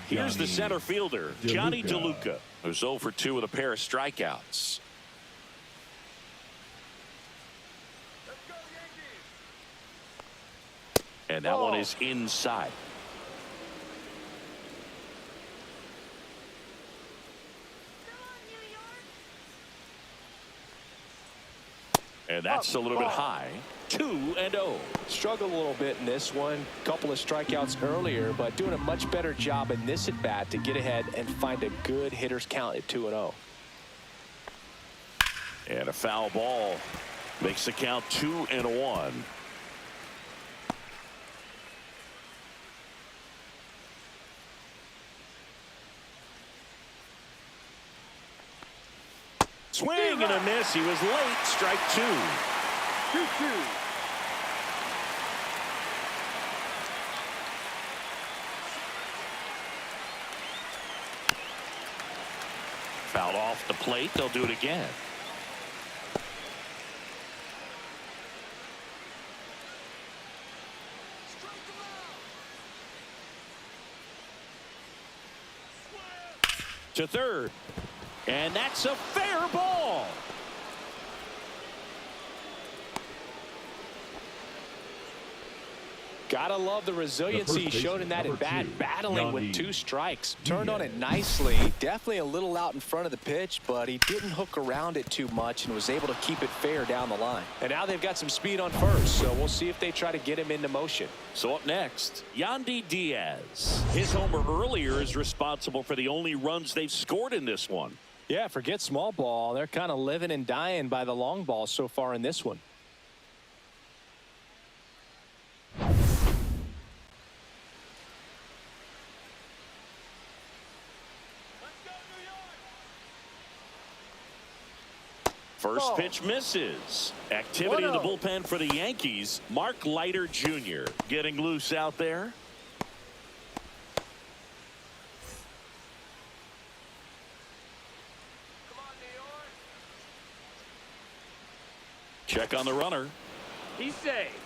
Here's the center fielder, Johnny DeLuca, who's 0 for 2 with a pair of strikeouts. And that one is inside. And that's a little bit high. 2-0. Struggled a little bit in this one. Couple of strikeouts earlier, but doing a much better job in this at bat to get ahead and find a good hitter's count at 2-0. And a foul ball makes the count 2-1. Swing and a miss. He was late. Strike 2. 2-2. Fouled off the plate. They'll do it again. To third. And that's a fair ball. Gotta love the resiliency he showed in that at bat, battling with 2 strikes. Turned on it Diaz. nicely. Definitely a little out in front of the pitch, but he didn't hook around it too much and was able to keep it fair down the line. And now they've got some speed on first, so we'll see if they try to get him into motion. So up next, Yandy Diaz. His homer earlier is responsible for the only runs they've scored in this one. Yeah, forget small ball. They're kind of living and dying by the long ball so far in this one. First pitch misses. Activity in the bullpen for the Yankees. Mark Leiter Jr. getting loose out there. Check on the runner. He's safe.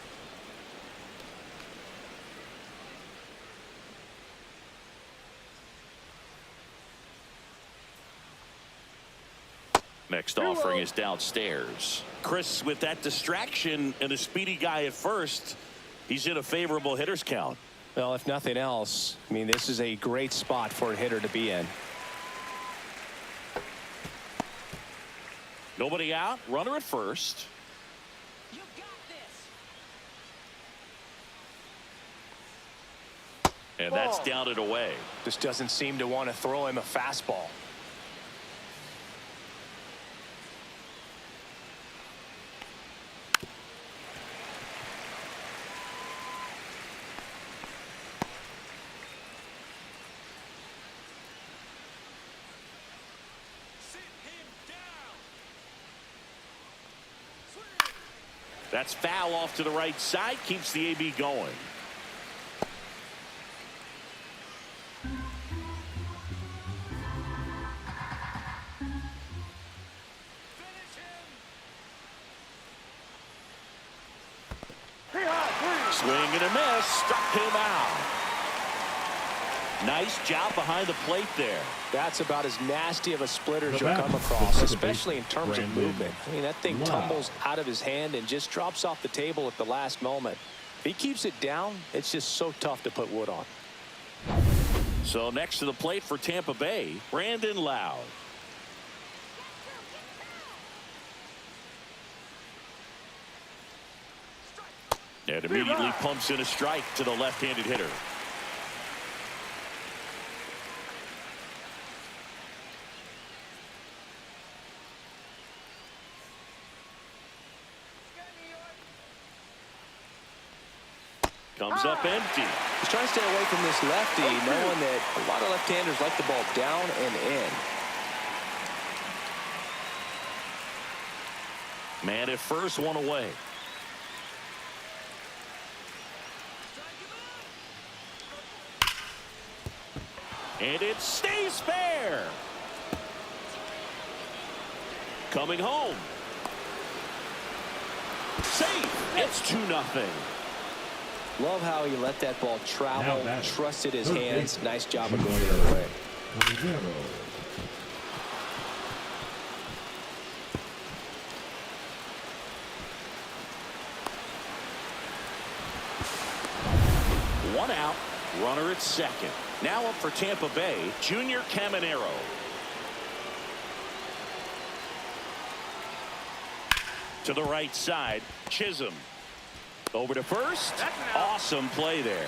Next offering is downstairs. Chris, with that distraction and a speedy guy at first, he's in a favorable hitter's count. Well, if nothing else, I mean, this is a great spot for a hitter to be in. Nobody out. Runner at first. You got this. And that's down and away. Just doesn't seem to want to throw him a fastball. That's foul off to the right side. Keeps the AB going. Swing and a miss. Struck him out. Nice job behind the plate there. That's about as nasty of a splitter as you'll back, come across, the especially in terms of Brandon movement. I mean, that thing Lowe. tumbles out of his hand and just drops off the table at the last moment. If he keeps it down, it's just so tough to put wood on. So next to the plate for Tampa Bay, Brandon Lowe. And immediately pumps in a strike to the left-handed hitter. Comes up empty. He's trying to stay away from this lefty, knowing that a lot of left-handers like the ball down and in. Man at first, one away. And it stays fair. Coming home. Safe. It's 2-0. Love how he let that ball travel, Now trusted his third hands. baseman. Nice job of going the other way. Caballero. One out. Runner at second. Now up for Tampa Bay, Junior Caminero. to the right side. Chisholm over to first. That's an out. Awesome play there.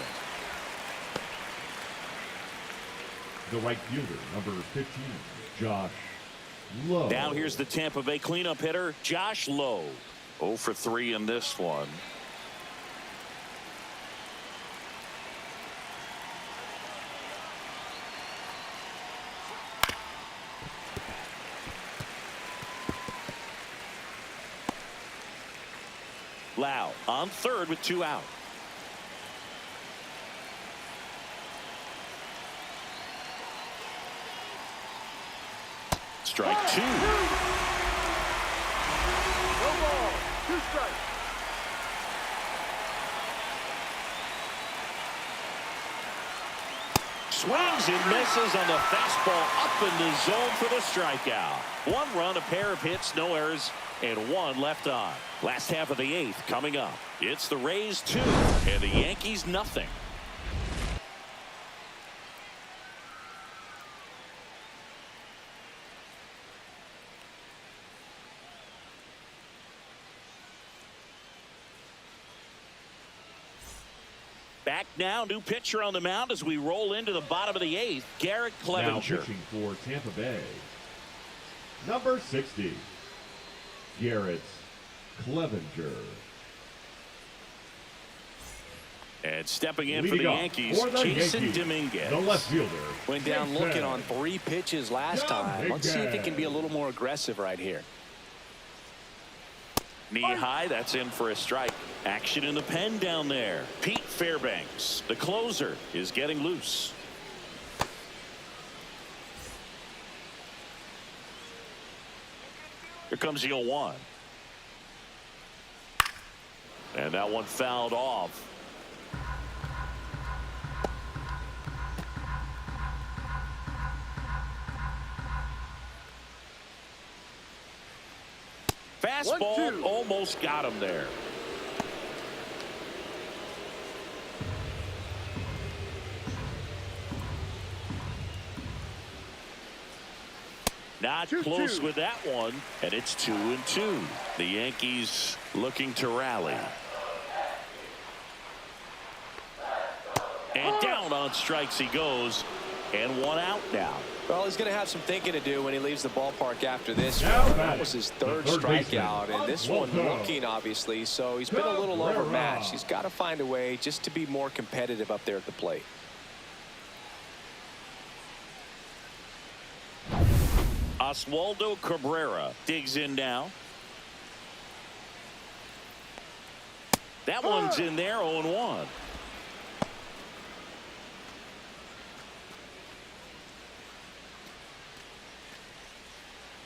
The right fielder, number 15, Josh Lowe. Now here's the Tampa Bay cleanup hitter, Josh Lowe. 0 for 3 in this one. Lau on third with 2 out. Strike 2. No ball. 2 strikes. Swings and misses on the fastball up in the zone for the strikeout. 1 run, a pair of hits, no errors, and 1 left on. Last half of the 8th coming up. It's the Rays 2 and the Yankees nothing. Back now, new pitcher on the mound as we roll into the bottom of the 8th. Garrett Now Clevenger. pitching for Tampa Bay, number 60, Garrett Clevenger. And stepping in for Leading the off Yankees, for the Jason Yankees, Dominguez. the left fielder. Went down Jason looking on 3 pitches last time. Let's see if he can be a Dominguez. little more aggressive right here. Knee high, that's in for a strike. Action in the pen down there. Pete Fairbanks, the closer, is getting loose. Here comes the 0-1. And that one fouled off. Fastball 1-2. almost got him there. Not 2-2. close with that one, and it's 2-2. The Yankees looking to rally. And down on strikes he goes, and 1 out now. Well, he's going to have some thinking to do when he leaves the ballpark after this one. Now That batting, was his the 3rd third strikeout, baseman, and this one Walter looking, obviously, so he's been a little Cabrera. overmatched. He's got to find a way just to be more competitive up there at the plate. Oswaldo Cabrera digs in now. That one's in there, 0-1.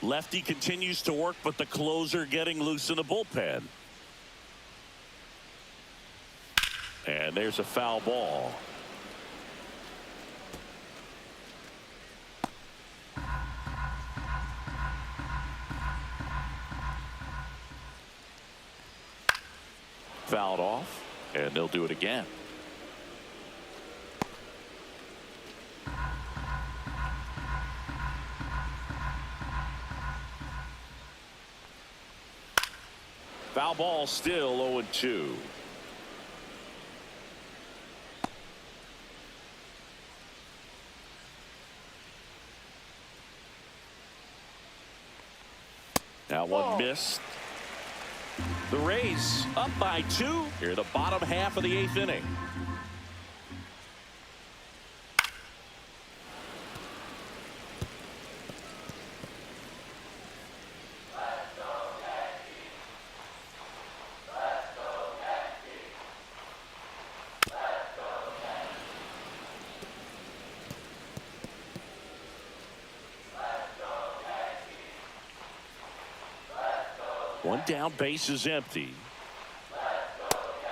Lefty continues to work, but the closer getting loose in the bullpen. And there's a foul ball. Fouled off, and they'll do it again. Foul ball, still 0-2. That one missed. The Rays up by 2 here in the bottom half of the 8th inning. One down, base is empty.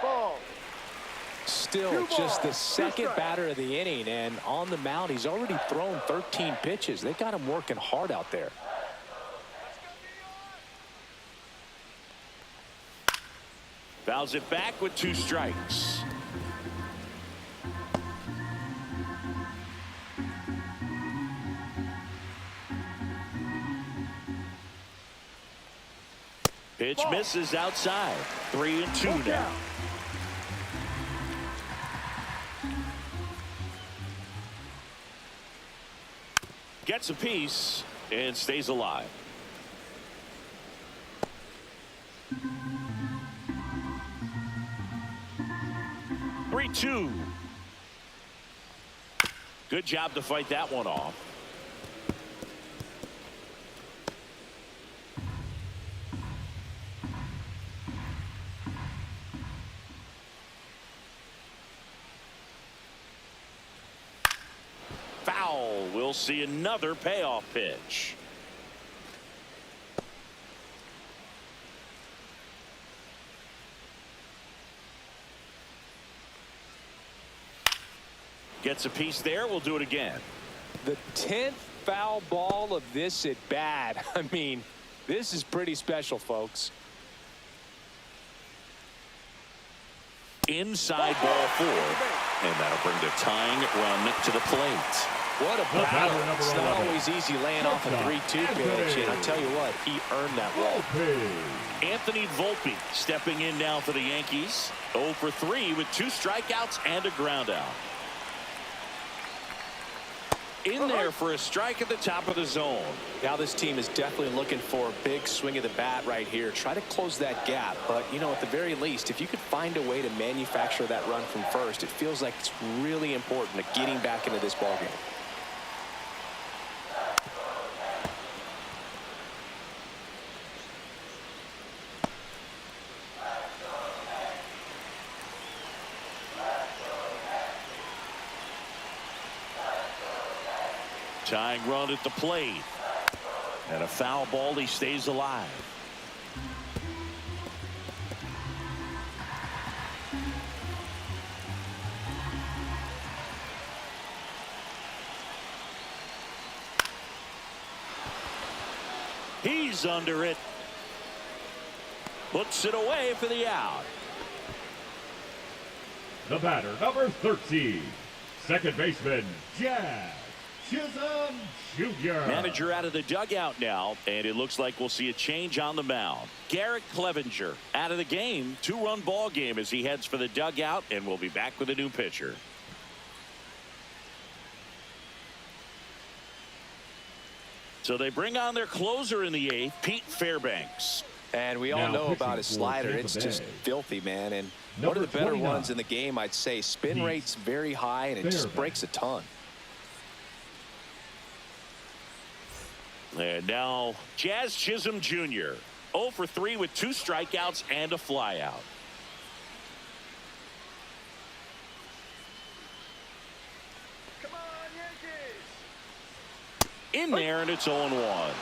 Ball. Still just the 2nd batter of the inning, and on the mound, he's already thrown 13 pitches. They got him working hard out there. Fouls it back with 2 strikes. Pitch misses outside. 3-2 now. Gets a piece and stays alive. Three-two. Good job to fight that one off. Foul. We'll see another payoff pitch. Gets a piece there. We'll do it again. The 10th foul ball of this at bat. I mean, this is pretty special, folks. Inside ball 4. And that'll bring the tying run to the plate. What a battle. It's not always easy laying off a 3-2 pitch. And I'll tell you what, he earned that walk. Anthony Volpe stepping in now for the Yankees. 0 for 3 with 2 strikeouts and a ground out. In there for a strike at the top of the zone. Now this team is definitely looking for a big swing of the bat right here. Try to close that gap. But, you know, at the very least, if you could find a way to manufacture that run from first, it feels like it's really important to getting back into this ballgame. Tying run at the plate. And a foul ball. He stays alive. He's under it. Puts it away for the out. The batter, number 13, second baseman, Jazz Chisholm Jr. Manager out of the dugout now, and it looks like we'll see a change on the mound. Garrett Clevenger out of the game. 2-run ball game as he heads for the dugout, and we'll be back with a new pitcher. So they bring on their closer in the 8th, Pete Fairbanks. And we all know about his slider. It's just filthy, man. And one of the better ones in the game, I'd say. Spin rate's very high, and it just breaks a ton. And now Jazz Chisholm Jr. 0 for 3 with 2 strikeouts and a flyout. Come on, Yankees! In there, and it's 0-1.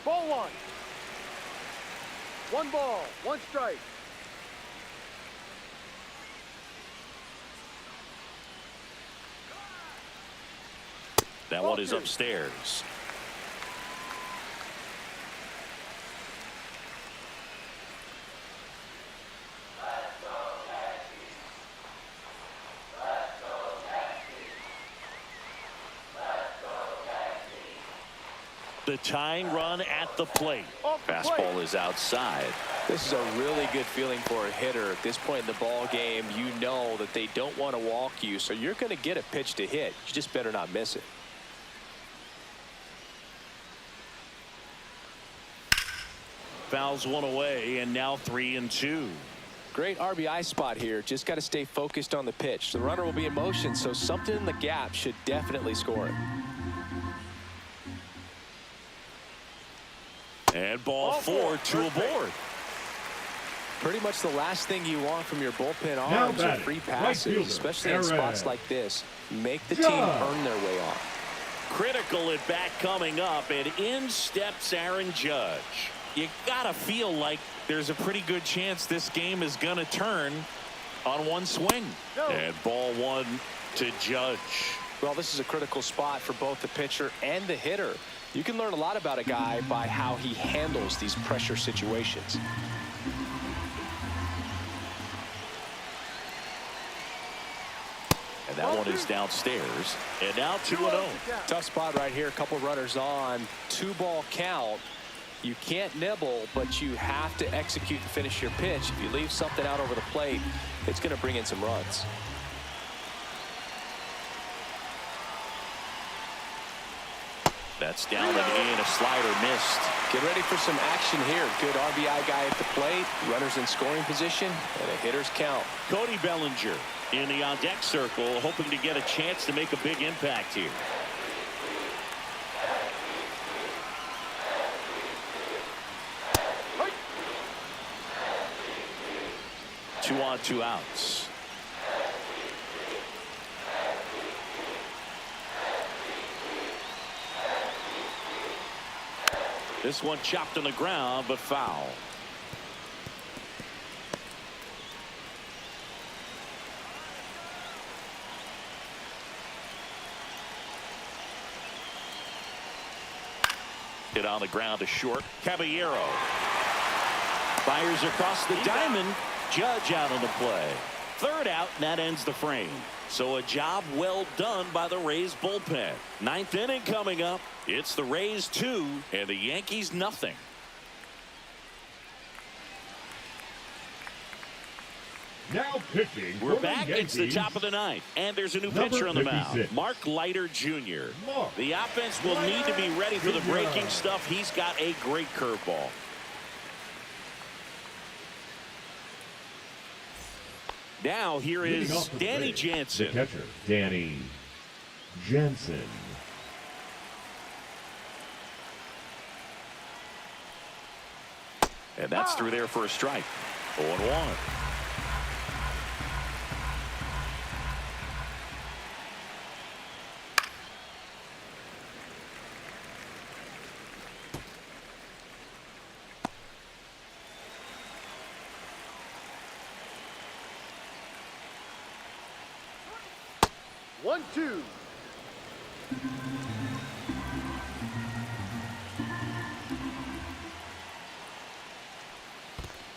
Ball 1. 1 ball, 1 strike. That one is upstairs. The tying run at the plate. Fastball is outside. This is a really good feeling for a hitter. At this point in the ball game, you know that they don't want to walk you, so you're going to get a pitch to hit. You just better not miss it. Fouls one away, and now 3-2. Great RBI spot here. Just got to stay focused on the pitch. The runner will be in motion, so something in the gap should definitely score it. And ball 4, 2 aboard. Pretty much the last thing you want from your bullpen arms are free passes, especially in spots like this. Make the team earn their way off. Critical at bat coming up, and in steps Aaron Judge. You gotta feel like there's a pretty good chance this game is gonna turn on one swing. And ball 1 to Judge. Well, this is a critical spot for both the pitcher and the hitter. You can learn a lot about a guy by how he handles these pressure situations. And that one is downstairs. And now 2-0. Tough spot right here. A couple runners on. 2-ball count. You can't nibble, but you have to execute and finish your pitch. If you leave something out over the plate, it's going to bring in some runs. That's down and in. A slider missed. Get ready for some action here. Good RBI guy at the plate. Runners in scoring position and a hitter's count. Cody Bellinger in the on-deck circle, hoping to get a chance to make a big impact here. Two on, two outs. This one chopped on the ground, but foul. Hit on the ground to short. Caballero fires across the diamond. Judge out on the play. Third out, and that ends the frame. So a job well done by the Rays bullpen. Ninth inning coming up. It's the Rays 2 and the Yankees nothing. Now pitching. We're back. It's the top of the ninth, and there's a new pitcher on the mound. Mark Leiter Jr. The offense will need to be ready for the breaking stuff. He's got a great curveball. Now here is Danny Jansen. The catcher, Danny Jansen. And that's through there for a strike. 0-1. One, two.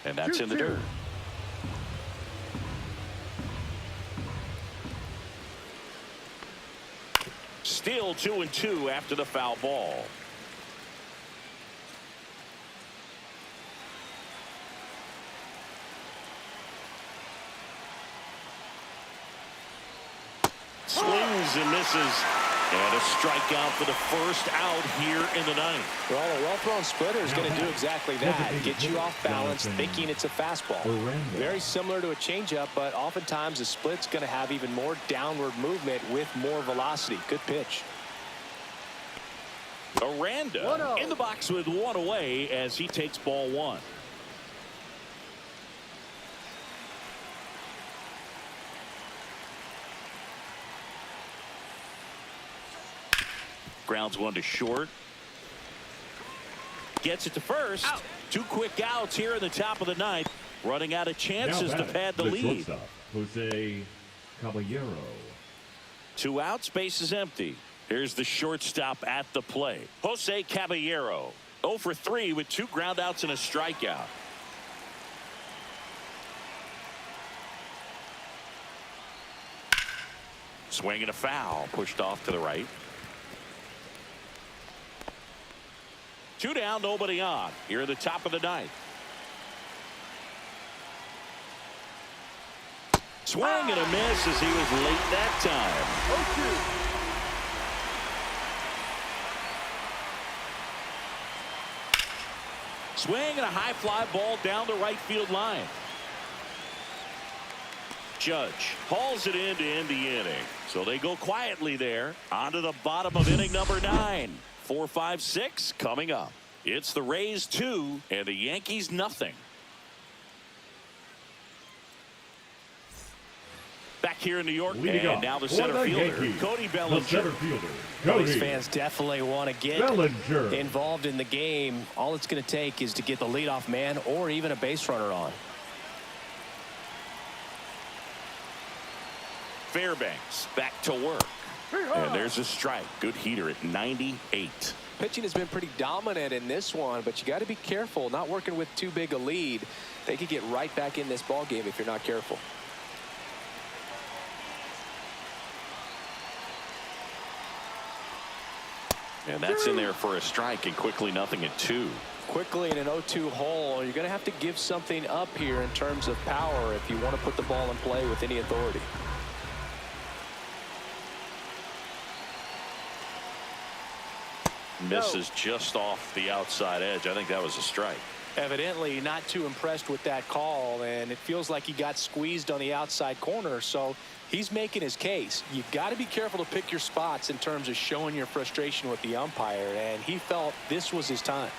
And that's in the dirt. Still 2-2 after the foul ball. Swings and misses. And a strikeout for the first out here in the ninth. Well, a well-thrown splitter is going to do exactly that. Get you off balance, thinking it's a fastball. Very similar to a changeup, but oftentimes a split's going to have even more downward movement with more velocity. Good pitch. Aranda in the box with one away as he takes ball one. Grounds one to short. Gets it to first. Out. Two quick outs here in the top of the ninth. Running out of chances to pad the lead. Shortstop, Jose Caballero. 2 outs, base is empty. Here's the shortstop at the plate. Jose Caballero 0 for 3 with 2 ground outs and a strikeout. Swing and a foul, pushed off to the right. 2 down, nobody on. Here at the top of the ninth. Swing and a miss as he was late that time. 0-2. Swing and a high fly ball down the right field line. Judge hauls it in to end the inning. So they go quietly there. On to the bottom of inning number 9. 4, 5, 6 coming up. It's the Rays 2 and the Yankees nothing. Back here in New York, and now the center fielder, Cody Bellinger. Rays fans definitely want to get involved in the game. All it's going to take is to get the leadoff man or even a base runner on. Fairbanks back to work. And there's a strike. Good heater at 98. Pitching has been pretty dominant in this one, but you got to be careful. Not working with too big a lead. They could get right back in this ball game if you're not careful. And that's in there for a strike, and quickly nothing at 2. Quickly in an 0-2 hole, you're going to have to give something up here in terms of power if you want to put the ball in play with any authority. Misses just off the outside edge. I think that was a strike. Evidently not too impressed with that call, and it feels like he got squeezed on the outside corner, so he's making his case. You've got to be careful to pick your spots in terms of showing your frustration with the umpire, and he felt this was his time.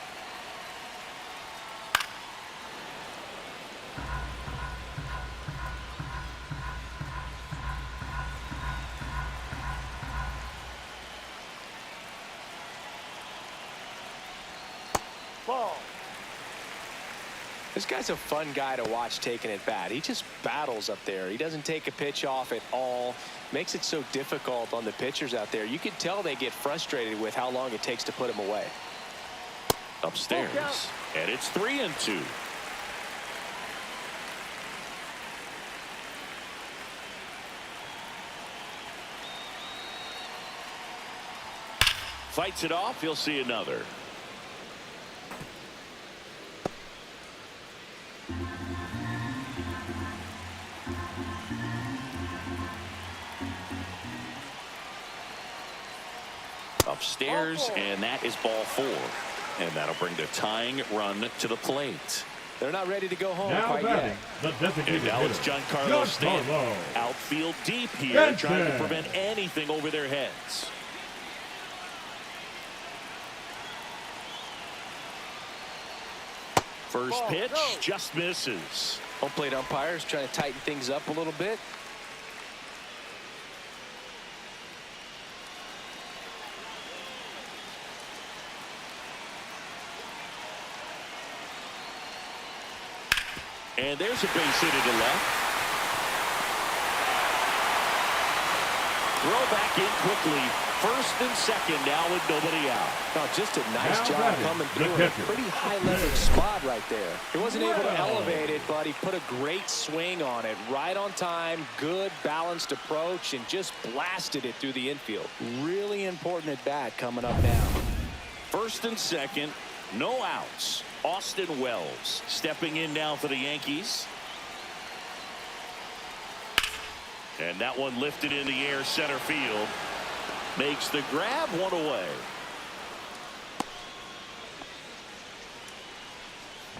Ball. This guy's a fun guy to watch taking it bat. He just battles up there. He doesn't take a pitch off at all. Makes it so difficult on the pitchers out there. You can tell they get frustrated with how long it takes to put him away. Upstairs. And it's 3-2. Fights it off. He'll see another. Upstairs, and that is ball 4. And that'll bring the tying run to the plate. They're not ready to go home Now quite batting, yet. the designated And now hitter, it's Giancarlo Stanton. Giancarlo. Outfield deep here, Stanton. trying to prevent anything over their heads. First pitch just misses. Home plate umpires trying to tighten things up a little bit. And there's a base hit to the left. Throw back in quickly. First and second now with nobody out. Oh, just a nice Now job batting, coming the through in a pitcher. pretty high leverage spot right there. He wasn't able to Well. elevate it, but he put a great swing on it. Right on time, good balanced approach, and just blasted it through the infield. Really important at bat coming up now. First and second, no outs. Austin Wells stepping in now for the Yankees. And that one lifted in the air center field. Makes the grab, one away.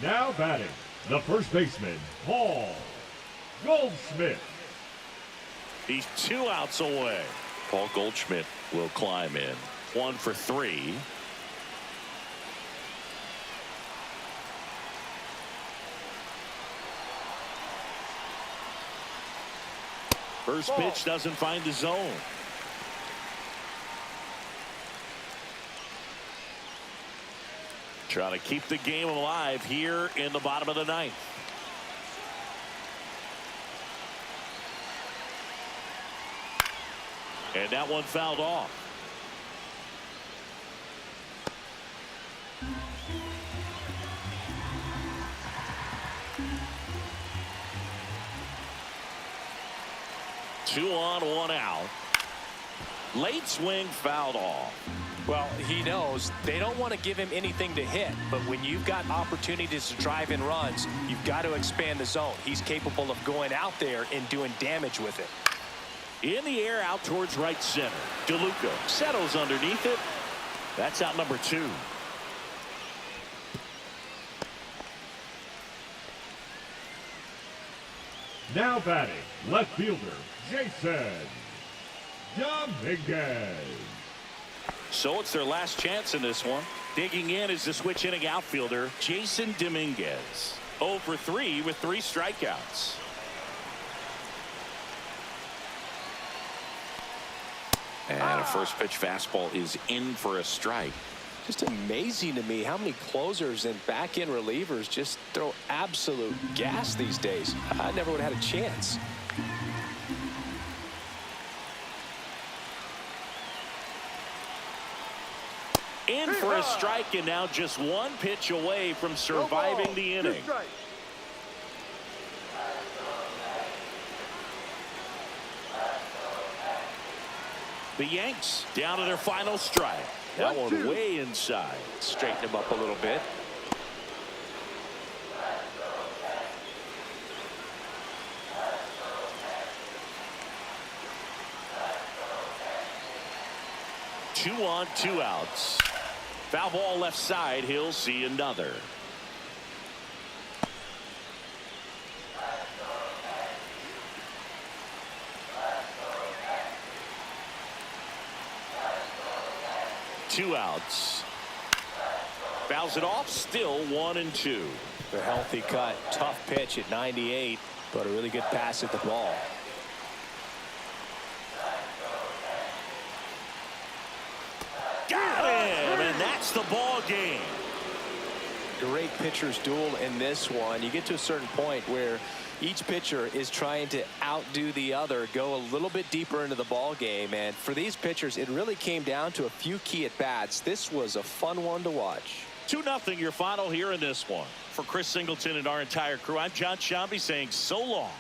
Now batting, the first baseman, Paul Goldschmidt. He's 2 outs away. Paul Goldschmidt will climb in. 1 for 3. First pitch doesn't find the zone. Trying to keep the game alive here in the bottom of the 9th. And that one fouled off. Two on, 1 out. Late swing fouled off. Well, he knows they don't want to give him anything to hit, but when you've got opportunities to drive in runs, you've got to expand the zone. He's capable of going out there and doing damage with it. In the air out towards right center. DeLuca settles underneath it. That's out number 2. Now batting, left fielder, Jason Dominguez. So it's their last chance in this one. Digging in is the switch inning outfielder, Jason Dominguez. 0 for 3 with 3 strikeouts. And a first pitch fastball is in for a strike. Just amazing to me how many closers and back end relievers just throw absolute gas these days. I never would have had a chance. In for a strike, and now just 1 pitch away from surviving the inning. The Yanks down to their final strike. That one way inside. Straighten him up a little bit. Two on, two outs. Foul ball left side. He'll see another. Two outs. Fouls it off. Still 1-2. A healthy cut. Tough pitch at 98, but a really good pass at the ball. Got him, and that's the ball game. Great pitcher's duel in this one. You get to a certain point where each pitcher is trying to outdo the other, go a little bit deeper into the ball game, and for these pitchers it really came down to a few key at bats. This was a fun one to watch. 2-0 your final here in this one. For Chris Singleton and our entire crew, I'm John Shambi saying so long.